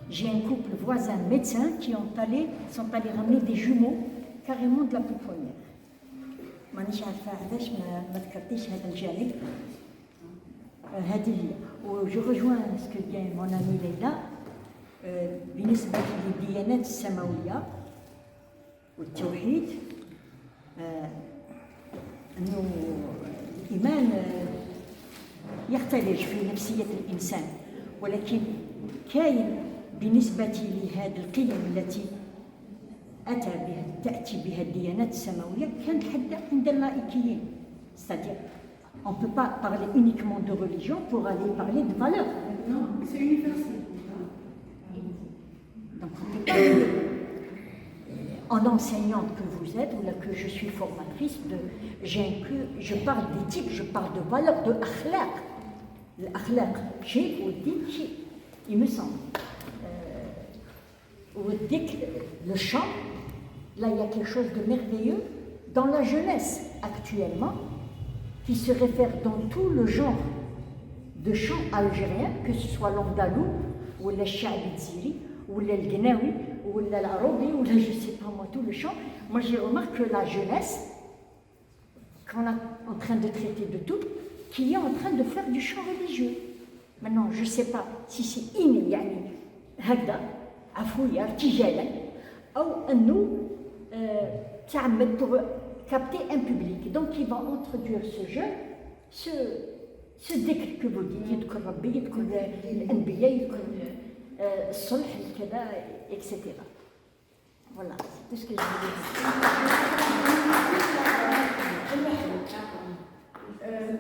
j'ai un couple voisin médecin qui sont allés ramener des jumeaux carrément de la pouponnière. مانيش عارفة علاش ما ذكرتيش هذا الجانب. هذه هي. وجو rejoins ce que dit mon amie Leila بالنسبة للديانات السماوية والتوحيد أنه الإيمان يختلج في نفسية الإنسان ولكن كاين بالنسبة لهذه القيم التي تأتي بها الديانات السماوية كان حتى عند اللائكيين. C'est-à-dire, on ne peut pas parler uniquement de religion pour aller parler de valeurs. Non, c'est universel. Donc, on ne peut pas dire, en enseignante que vous êtes, ou là que je suis formatrice, je parle d'éthique, je parle de valeurs, de akhlaq. L'akhlaq, chez ou dit, il me semble. Le chant, là il y a quelque chose de merveilleux dans la jeunesse actuellement qui se réfère dans tout le genre de chant algérien, que ce soit l'andalou ou le sha'bi tziri ou le gnawi ou l'arabi ou je ne sais pas moi, tout le chant. Moi j'ai remarqué que la jeunesse, qu'on est en train de traiter de tout, qui est en train de faire du chant religieux. Maintenant je ne sais pas si c'est inné, yani, hagda, عفوية ارتجالا أو أنه تعمد pour capter un public. Donc il va introduire ce jeu, ce dhikr que vous dites, يذكر ربي, يذكر الأنبياء, يذكر الصلح, كذا, etc. Voilà, c'est tout ce que je voulais dire.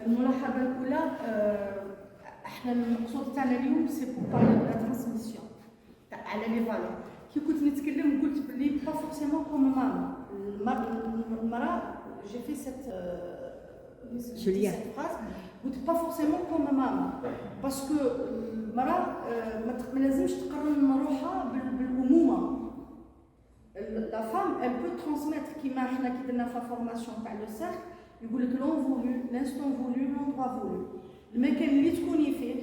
الملاحظة الأولى احنا المقصود تاعنا اليوم سي بور بارلي دو لا ترانسميسيون تاع على لي فالور. كي كنت نتكلم قلت بلي با فورسيمون كوم ماما المرأة جي في سيت فراز قلت با فورسيمون كوم ماما باسكو المرأة ما لازمش تقارن روحها بالأمومة. لا فام elle peut transmettre كيما حنا كي درنا في فورماسيون تاع لو سيرك يقول لك لون فولو لانستون فولو لوندروا فولو. المكان اللي تكوني فيه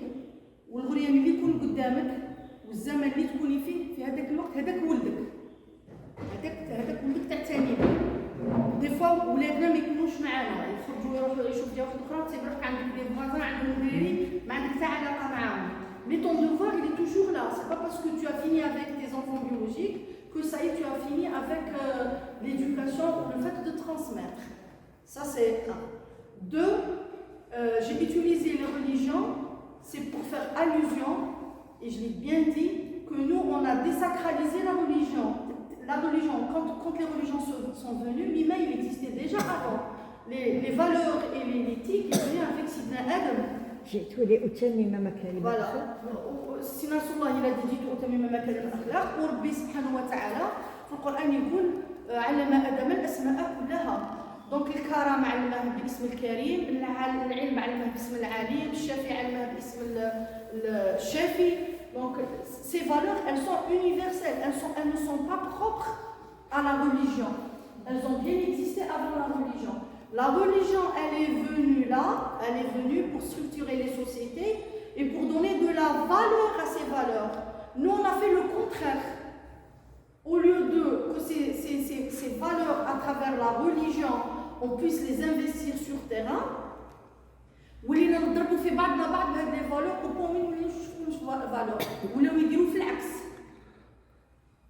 والغريان اللي يكون قدامك والزمن اللي تكوني فيه في هذاك الوقت هذاك ولدك هذاك ولدك تعتني به. دي فوا ولادنا ما يكونوش معانا يخرجوا يروحوا يشوفوا ديال واحد اخرى تيبان لك عندك دي فوازان عندهم دراري ما عندك حتى علاقه معاهم. Mais ton devoir il est toujours là. C'est pas parce que tu as fini avec tes enfants biologiques que ça y est tu as fini avec l'éducation ou le fait de transmettre. Ça c'est un. Deux, j'ai utilisé les religions, c'est pour faire allusion, et je l'ai bien dit, que nous on a désacralisé la religion. La religion, quand les religions sont venues, l'imam il existait déjà avant. Les valeurs et l'éthique ils venaient avec Sidna Adam. Voilà. Sidna Rasulullah il a dit jitu utamima makarim al-akhlaq wa Rabbi subhanahu wa ta'ala في القرآن يقول علم آدم الأسماء كلها. دونك الكرم علمه باسم الكريم، العلم علمه باسم العليم، الشافي علمه باسم الشافي. Donc ces valeurs, elles sont universelles, elles ne sont pas propres à la religion. Elles ont bien existé avant la religion. La religion, elle est venue là, elle est venue pour structurer les sociétés et pour donner de la valeur à ces valeurs. Nous, on a fait le contraire. Au lieu que ces valeurs, à travers la religion, on puisse les investir sur terrain, ولينا نضربوا في بعضنا بعض بهاد لي فالور وبون ما نشوفوش فالور ولاو يديروا في العكس.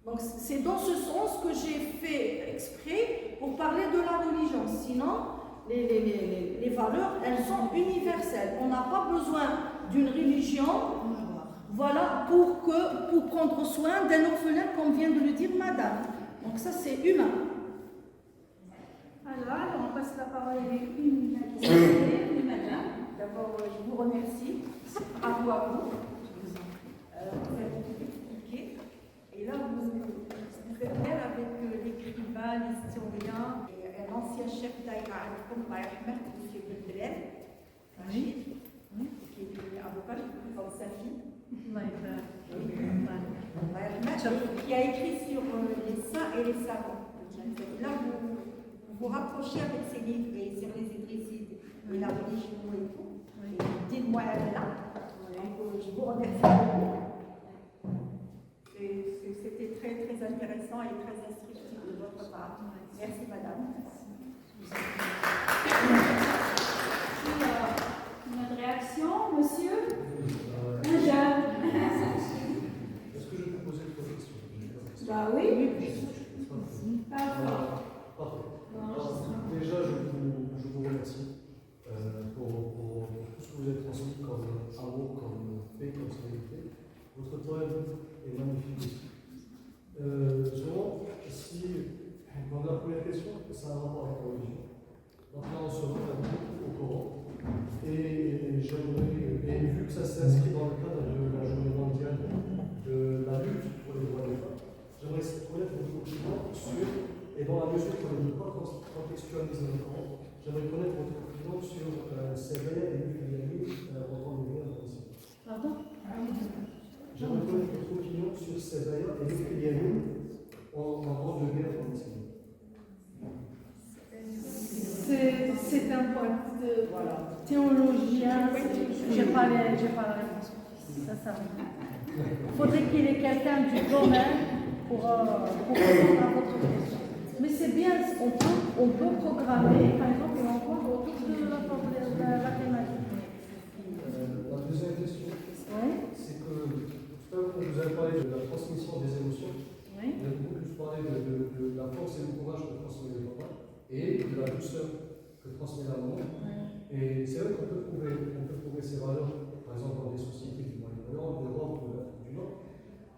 Donc c'est dans ce sens que j'ai fait exprès pour parler de la religion. Sinon, les valeurs, elles sont universelles. On n'a pas besoin d'une religion, voilà, pour prendre soin d'un orphelin, comme vient de le dire Madame. Donc ça, c'est humain. Alors, on passe la parole avec une Madame. D'abord, je vous remercie. Bravo à vous. Vous avez tout expliqué. Et là, vous faites faire avec l'écrivain, l'historien, et l'ancien chef d'Aïra Al-Koum, M. Beldelem, Rachid, qui est devenu avocat, comme sa fille. Qui a écrit sur les saints et les savants. Là, vous rapprochez avec ces livres et sur les Idrissides et la religion et tout. Dites-moi là. Je vous remercie beaucoup. C'était très, très intéressant et très instructif de votre part. Merci, Madame. Une réaction, monsieur? Un jeune. Est-ce que je peux poser une question? Bah oui. Parfait. Déjà, je vous remercie pour tout ce que vous avez transmis comme amour, comme fait, comme solidité. Votre poème est magnifique aussi. Seulement, si contextualise le Coran. J'aimerais connaître votre opinion sur Sévère et Mufliani en temps de guerre dans l'islam. Pardon? J'aimerais connaître votre opinion sur Sévère et Mufliani en temps de guerre dans l'islam. C'est un point de théologien, j'ai pas la réponse. Ça. Il faudrait qu'il y ait quelqu'un du domaine pour répondre à votre question. Mais c'est bien, on peut programmer, par exemple, un rencontre autour de la thématique. La deuxième question, c'est que tout à l'heure, quand vous avez parlé de la transmission des émotions, vous avez beaucoup plus parlé de la force et du courage que transmet le papa et de la douceur que transmet la maman. Et c'est vrai qu'on peut trouver ces valeurs, par exemple, dans des sociétés du Moyen-Orient, d'Europe, de l'Afrique du Nord,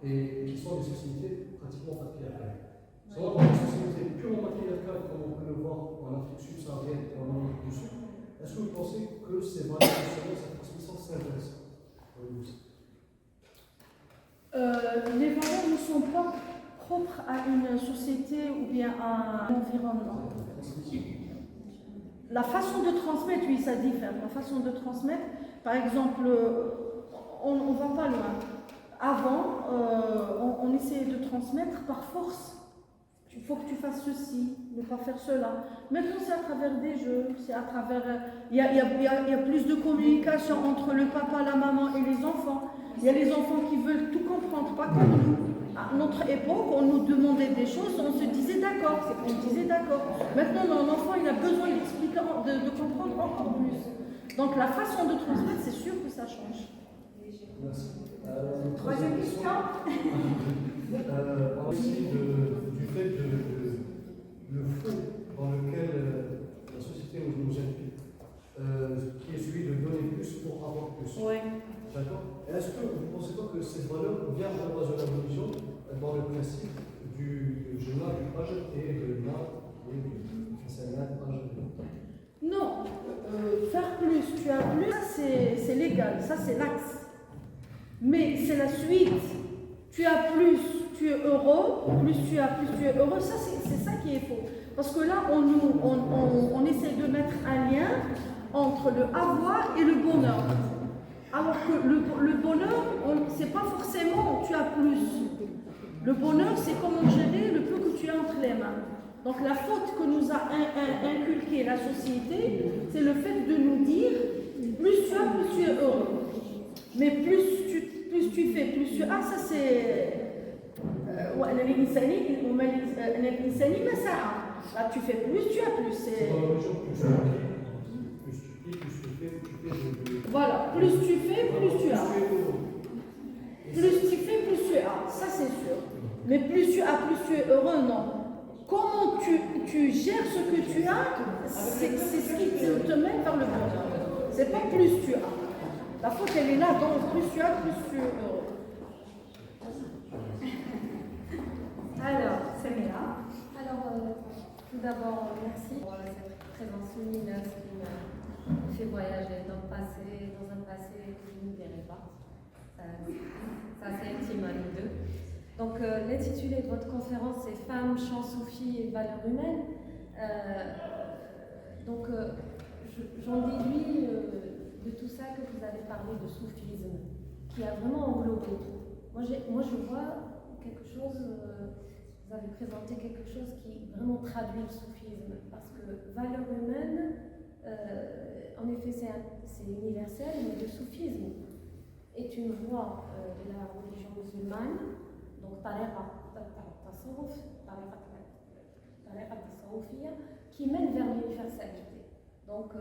et qui sont des sociétés pratiquement patriarcales. Seulement dans des sociétés purement patriarcales, comme on peut le voir en Afrique subsaharienne et en Amérique du Sud, est-ce que vous pensez que ces valeurs, justement, cette transmission s'intéresse pour vous? Les valeurs ne sont pas propres à une société ou bien à un environnement. La façon de transmettre, oui, ça diffère. La façon de transmettre, par exemple, on ne va pas loin. Avant, on essayait de transmettre par force. Il faut que tu fasses ceci, ne pas faire cela. Maintenant, c'est à travers des jeux, c'est à travers... Il y a plus de communication entre le papa, la maman et les enfants. Il y a les enfants qui veulent tout comprendre, pas comme nous. À notre époque, on nous demandait des choses, on se disait d'accord, Maintenant, l'enfant, il a besoin d'expliquer, de comprendre encore plus. Donc, la façon de transmettre, c'est sûr que ça change. Merci. Troisième question. Aussi du fait le fond dans lequel la société nous implique, qui est celui de donner plus pour avoir plus. D'accord. Est-ce que vous ne pensez pas que cette valeur vient à la base de la religion dans le principe du Juma, du Hajj et de l'A et du Salat Hajj? Non, faire plus, tu as plus, ça c'est légal, ça c'est l'axe. Mais c'est la suite. Tu as plus, tu es heureux, plus tu as plus, tu es heureux. Ça c'est ça qui est faux. Parce que là, on essaie de mettre un lien entre le avoir et le bonheur. Alors que le bonheur, c'est pas forcément tu as plus. Le bonheur, c'est comment gérer le peu que tu as entre les mains. Donc la faute que nous a inculqué la société, c'est le fait de nous dire plus tu as, plus tu es heureux. Mais plus tu fais, plus tu as, ça c'est... Là tu fais plus, tu as plus. C'est dans la religion plus tu fais, voilà, plus tu fais, plus tu as. Plus tu fais, plus tu as, ça c'est sûr. Mais plus tu as, plus tu es heureux, non. Comment tu gères ce que tu as, c'est ce qui te mène vers le bonheur. C'est pas plus tu as. La faute elle est là, donc plus tu as, plus tu es heureux. Alors, Samira. Alors, tout d'abord, merci pour cette présence lumineuse qui m'a fait voyager dans un passé que je ne verrai pas. Ça c'est intime à nous deux. Donc, l'intitulé de votre conférence, c'est Femmes, chants, soufis et valeurs humaines. Donc, j'en déduis de tout ça que vous avez parlé de soufisme, qui a vraiment englobé tout. Moi, je vois quelque chose, vous avez présenté quelque chose qui vraiment traduit le soufisme, parce que valeurs humaines, en effet, c'est universel, mais le soufisme est une voie de la religion musulmane, donc qui mène vers l'universalité. Donc,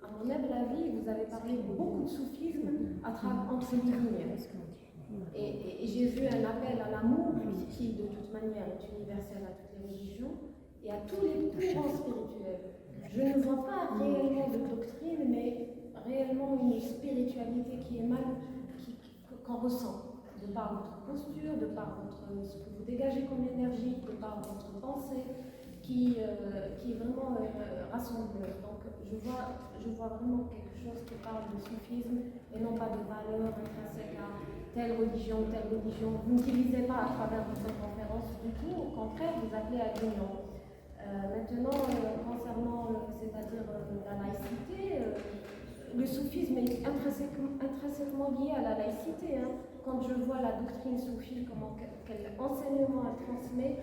à mon humble avis, vous avez parlé de beaucoup de soufisme entre les lignes. Et j'ai vu un appel à l'amour qui, de toute manière, est universel à toutes les religions et à tous les courants spirituels. Je ne vois pas réellement de doctrine, mais réellement une spiritualité qui est qu'on ressent, de par votre posture, de par ce que vous dégagez comme énergie, de par votre pensée, qui est vraiment rassembleur. Donc je vois vraiment quelque chose qui parle de soufisme et non pas de valeurs intrinsèques à telle religion. Vous n'utilisez pas à travers votre conférence du tout, au contraire, vous appelez à l'union. Maintenant, concernant c'est-à-dire la laïcité, le soufisme est intrinsèquement lié à la laïcité. Hein. Quand je vois la doctrine soufie, quel enseignement elle transmet,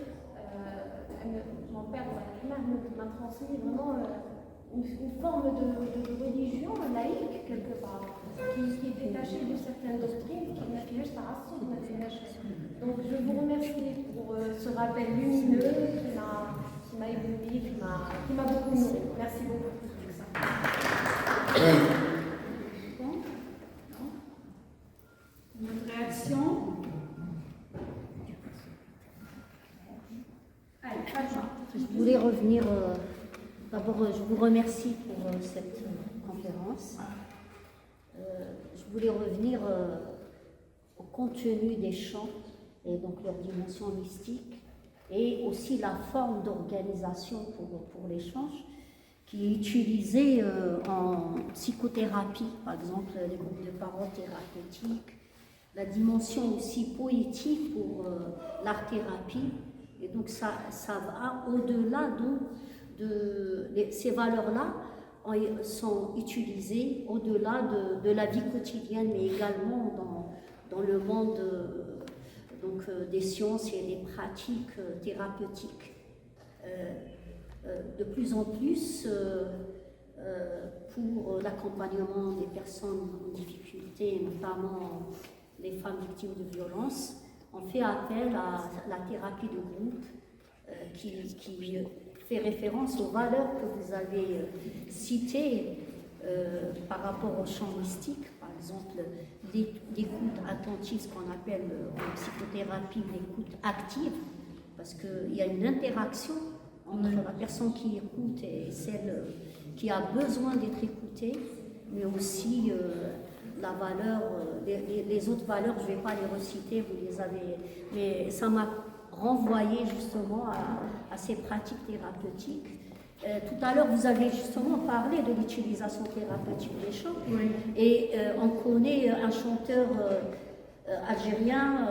mon père m'a transmis vraiment une forme de religion laïque quelque part, qui est détachée de certaines doctrines, qui n'a fait donc je vous remercie pour ce rappel lumineux qui m'a ébloui, qui m'a beaucoup nourri. Merci beaucoup pour ça. Une autre réaction? Allez, Fatima. Je voulais revenir, d'abord je vous remercie pour cette conférence. Je voulais revenir au contenu des chants et donc leur dimension mystique et aussi la forme d'organisation pour l'échange qui est utilisée en psychothérapie, par exemple les groupes de parole thérapeutiques, la dimension aussi poétique pour l'art-thérapie. Et donc ça va au-delà ces valeurs-là sont utilisées au-delà de la vie quotidienne, mais également dans le monde des sciences et des pratiques thérapeutiques. De plus en plus, pour l'accompagnement des personnes en difficulté, notamment les femmes victimes de violences, on fait appel à la thérapie de groupe qui fait référence aux valeurs que vous avez citées par rapport au champ mystique, par exemple l'écoute attentive, ce qu'on appelle en psychothérapie l'écoute active, parce qu'il y a une interaction entre la personne qui écoute et celle qui a besoin d'être écoutée, mais aussi la valeur, les autres valeurs, je ne vais pas les reciter, vous les avez, mais ça m'a renvoyé justement à ces pratiques thérapeutiques. Tout à l'heure, vous avez justement parlé de l'utilisation thérapeutique des chants, oui. Et on connaît un chanteur algérien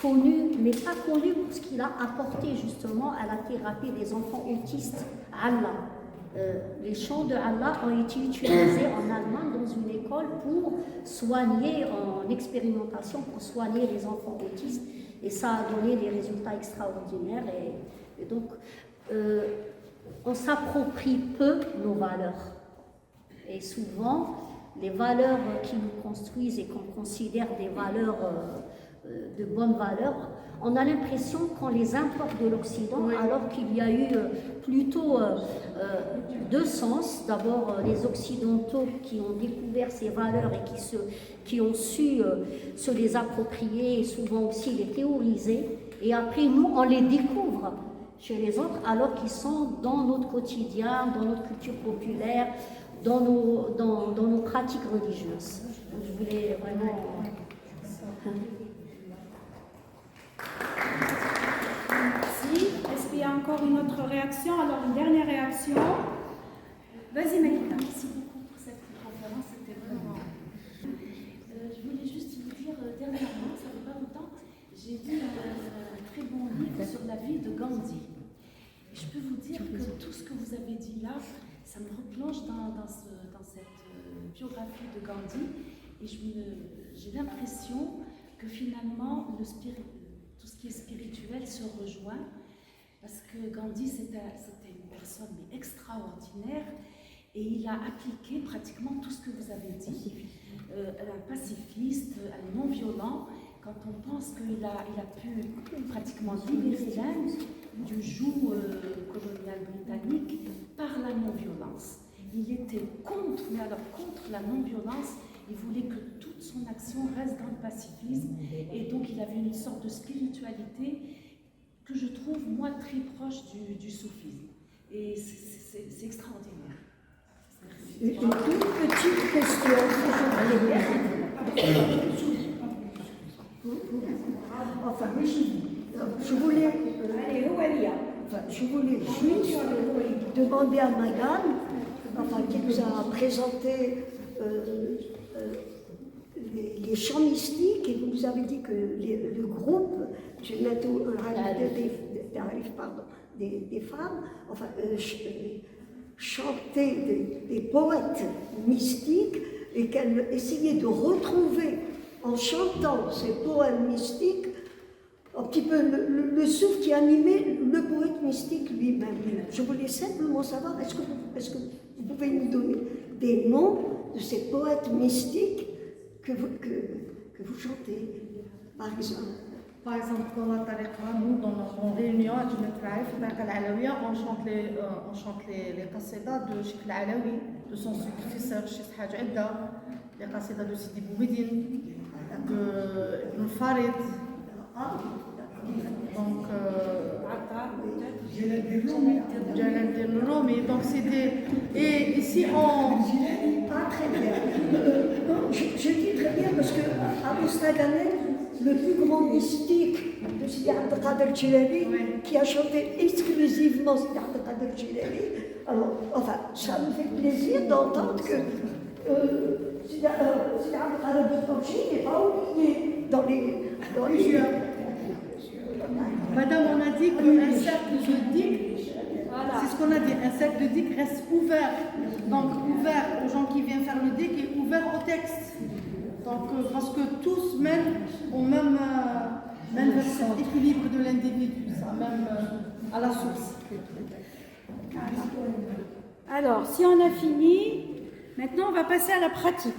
connu, mais pas connu pour ce qu'il a apporté justement à la thérapie des enfants autistes, Allah. Les chants de Allah ont été utilisés en Allemagne dans une école pour soigner, en expérimentation, pour soigner les enfants autistes, et ça a donné des résultats extraordinaires. Et donc, on s'approprie peu nos valeurs. Et souvent, les valeurs qui nous construisent et qu'on considère des valeurs, de bonnes valeurs, on a l'impression qu'on les importe de l'Occident, oui. Alors qu'il y a eu plutôt deux sens. D'abord, les Occidentaux qui ont découvert ces valeurs et qui ont su se les approprier et souvent aussi les théoriser. Et après, nous, on les découvre chez les autres alors qu'ils sont dans notre quotidien, dans notre culture populaire, dans nos pratiques religieuses. Donc, je voulais vraiment... Merci. Est-ce qu'il y a encore une autre réaction? Alors, une dernière réaction. Vas-y, Malika. Merci beaucoup pour cette conférence, c'était vraiment... je voulais juste vous dire, dernièrement, ça fait pas longtemps, j'ai lu un très bon livre sur la vie de Gandhi. Et je peux vous dire que tout ce que vous avez dit là, ça me replonge dans cette biographie de Gandhi. Et j'ai l'impression que finalement, tout ce qui est spirituel se rejoint, parce que Gandhi, c'était une personne extraordinaire, et il a appliqué pratiquement tout ce que vous avez dit, un pacifiste, un non-violent. Quand on pense qu'il a pu pratiquement libérer l'Inde du joug colonial britannique par la non-violence. Il était contre la non-violence. Il voulait que toute son action reste dans le pacifisme, et donc il avait une sorte de spiritualité que je trouve, moi, très proche du soufisme. Et c'est extraordinaire. Une toute petite question. Enfin, je voulais juste demander à Madame, qui nous a présenté les chants mystiques, et vous nous avez dit que le groupe des femmes, enfin, chantaient des poètes mystiques et qu'elles essayaient de retrouver en chantant ces poèmes mystiques un petit peu le souffle qui animait le poète mystique lui-même. Je voulais simplement savoir, est-ce que vous pouvez nous donner des noms de ces poètes mystiques que vous chantez, par exemple? Par exemple, pour la tariqa, nous, dans notre réunion à Jumel Traïf, on chante les qasidas de Cheikh Al-Alawi, de son successeur, Cheikh Hadj Adda, les qasidas de Sidi Bouhidine, de Ibn Farid. Donc, Jalaluddin Rumi. Donc, c'était. Et ici, on. Ah, très bien. Je dis très bien parce que Abu Staghané, le plus grand mystique de Sidi Abd Qadir Jilani, qui a chanté exclusivement Sidi Abd Qadir Jilani, alors, enfin, ça me fait plaisir d'entendre que Sidi Abd Qadir Jilani n'est pas oublié dans les Madame, on a dit qu'un cercle de dhikr, c'est ce qu'on a dit, un cercle de dhikr reste ouvert. Donc ouvert aux gens qui viennent faire le dhikr et ouvert au texte. Donc parce que tous mènent au même vers cet équilibre de l'individu, ça même à la source. Alors, si on a fini, maintenant on va passer à la pratique.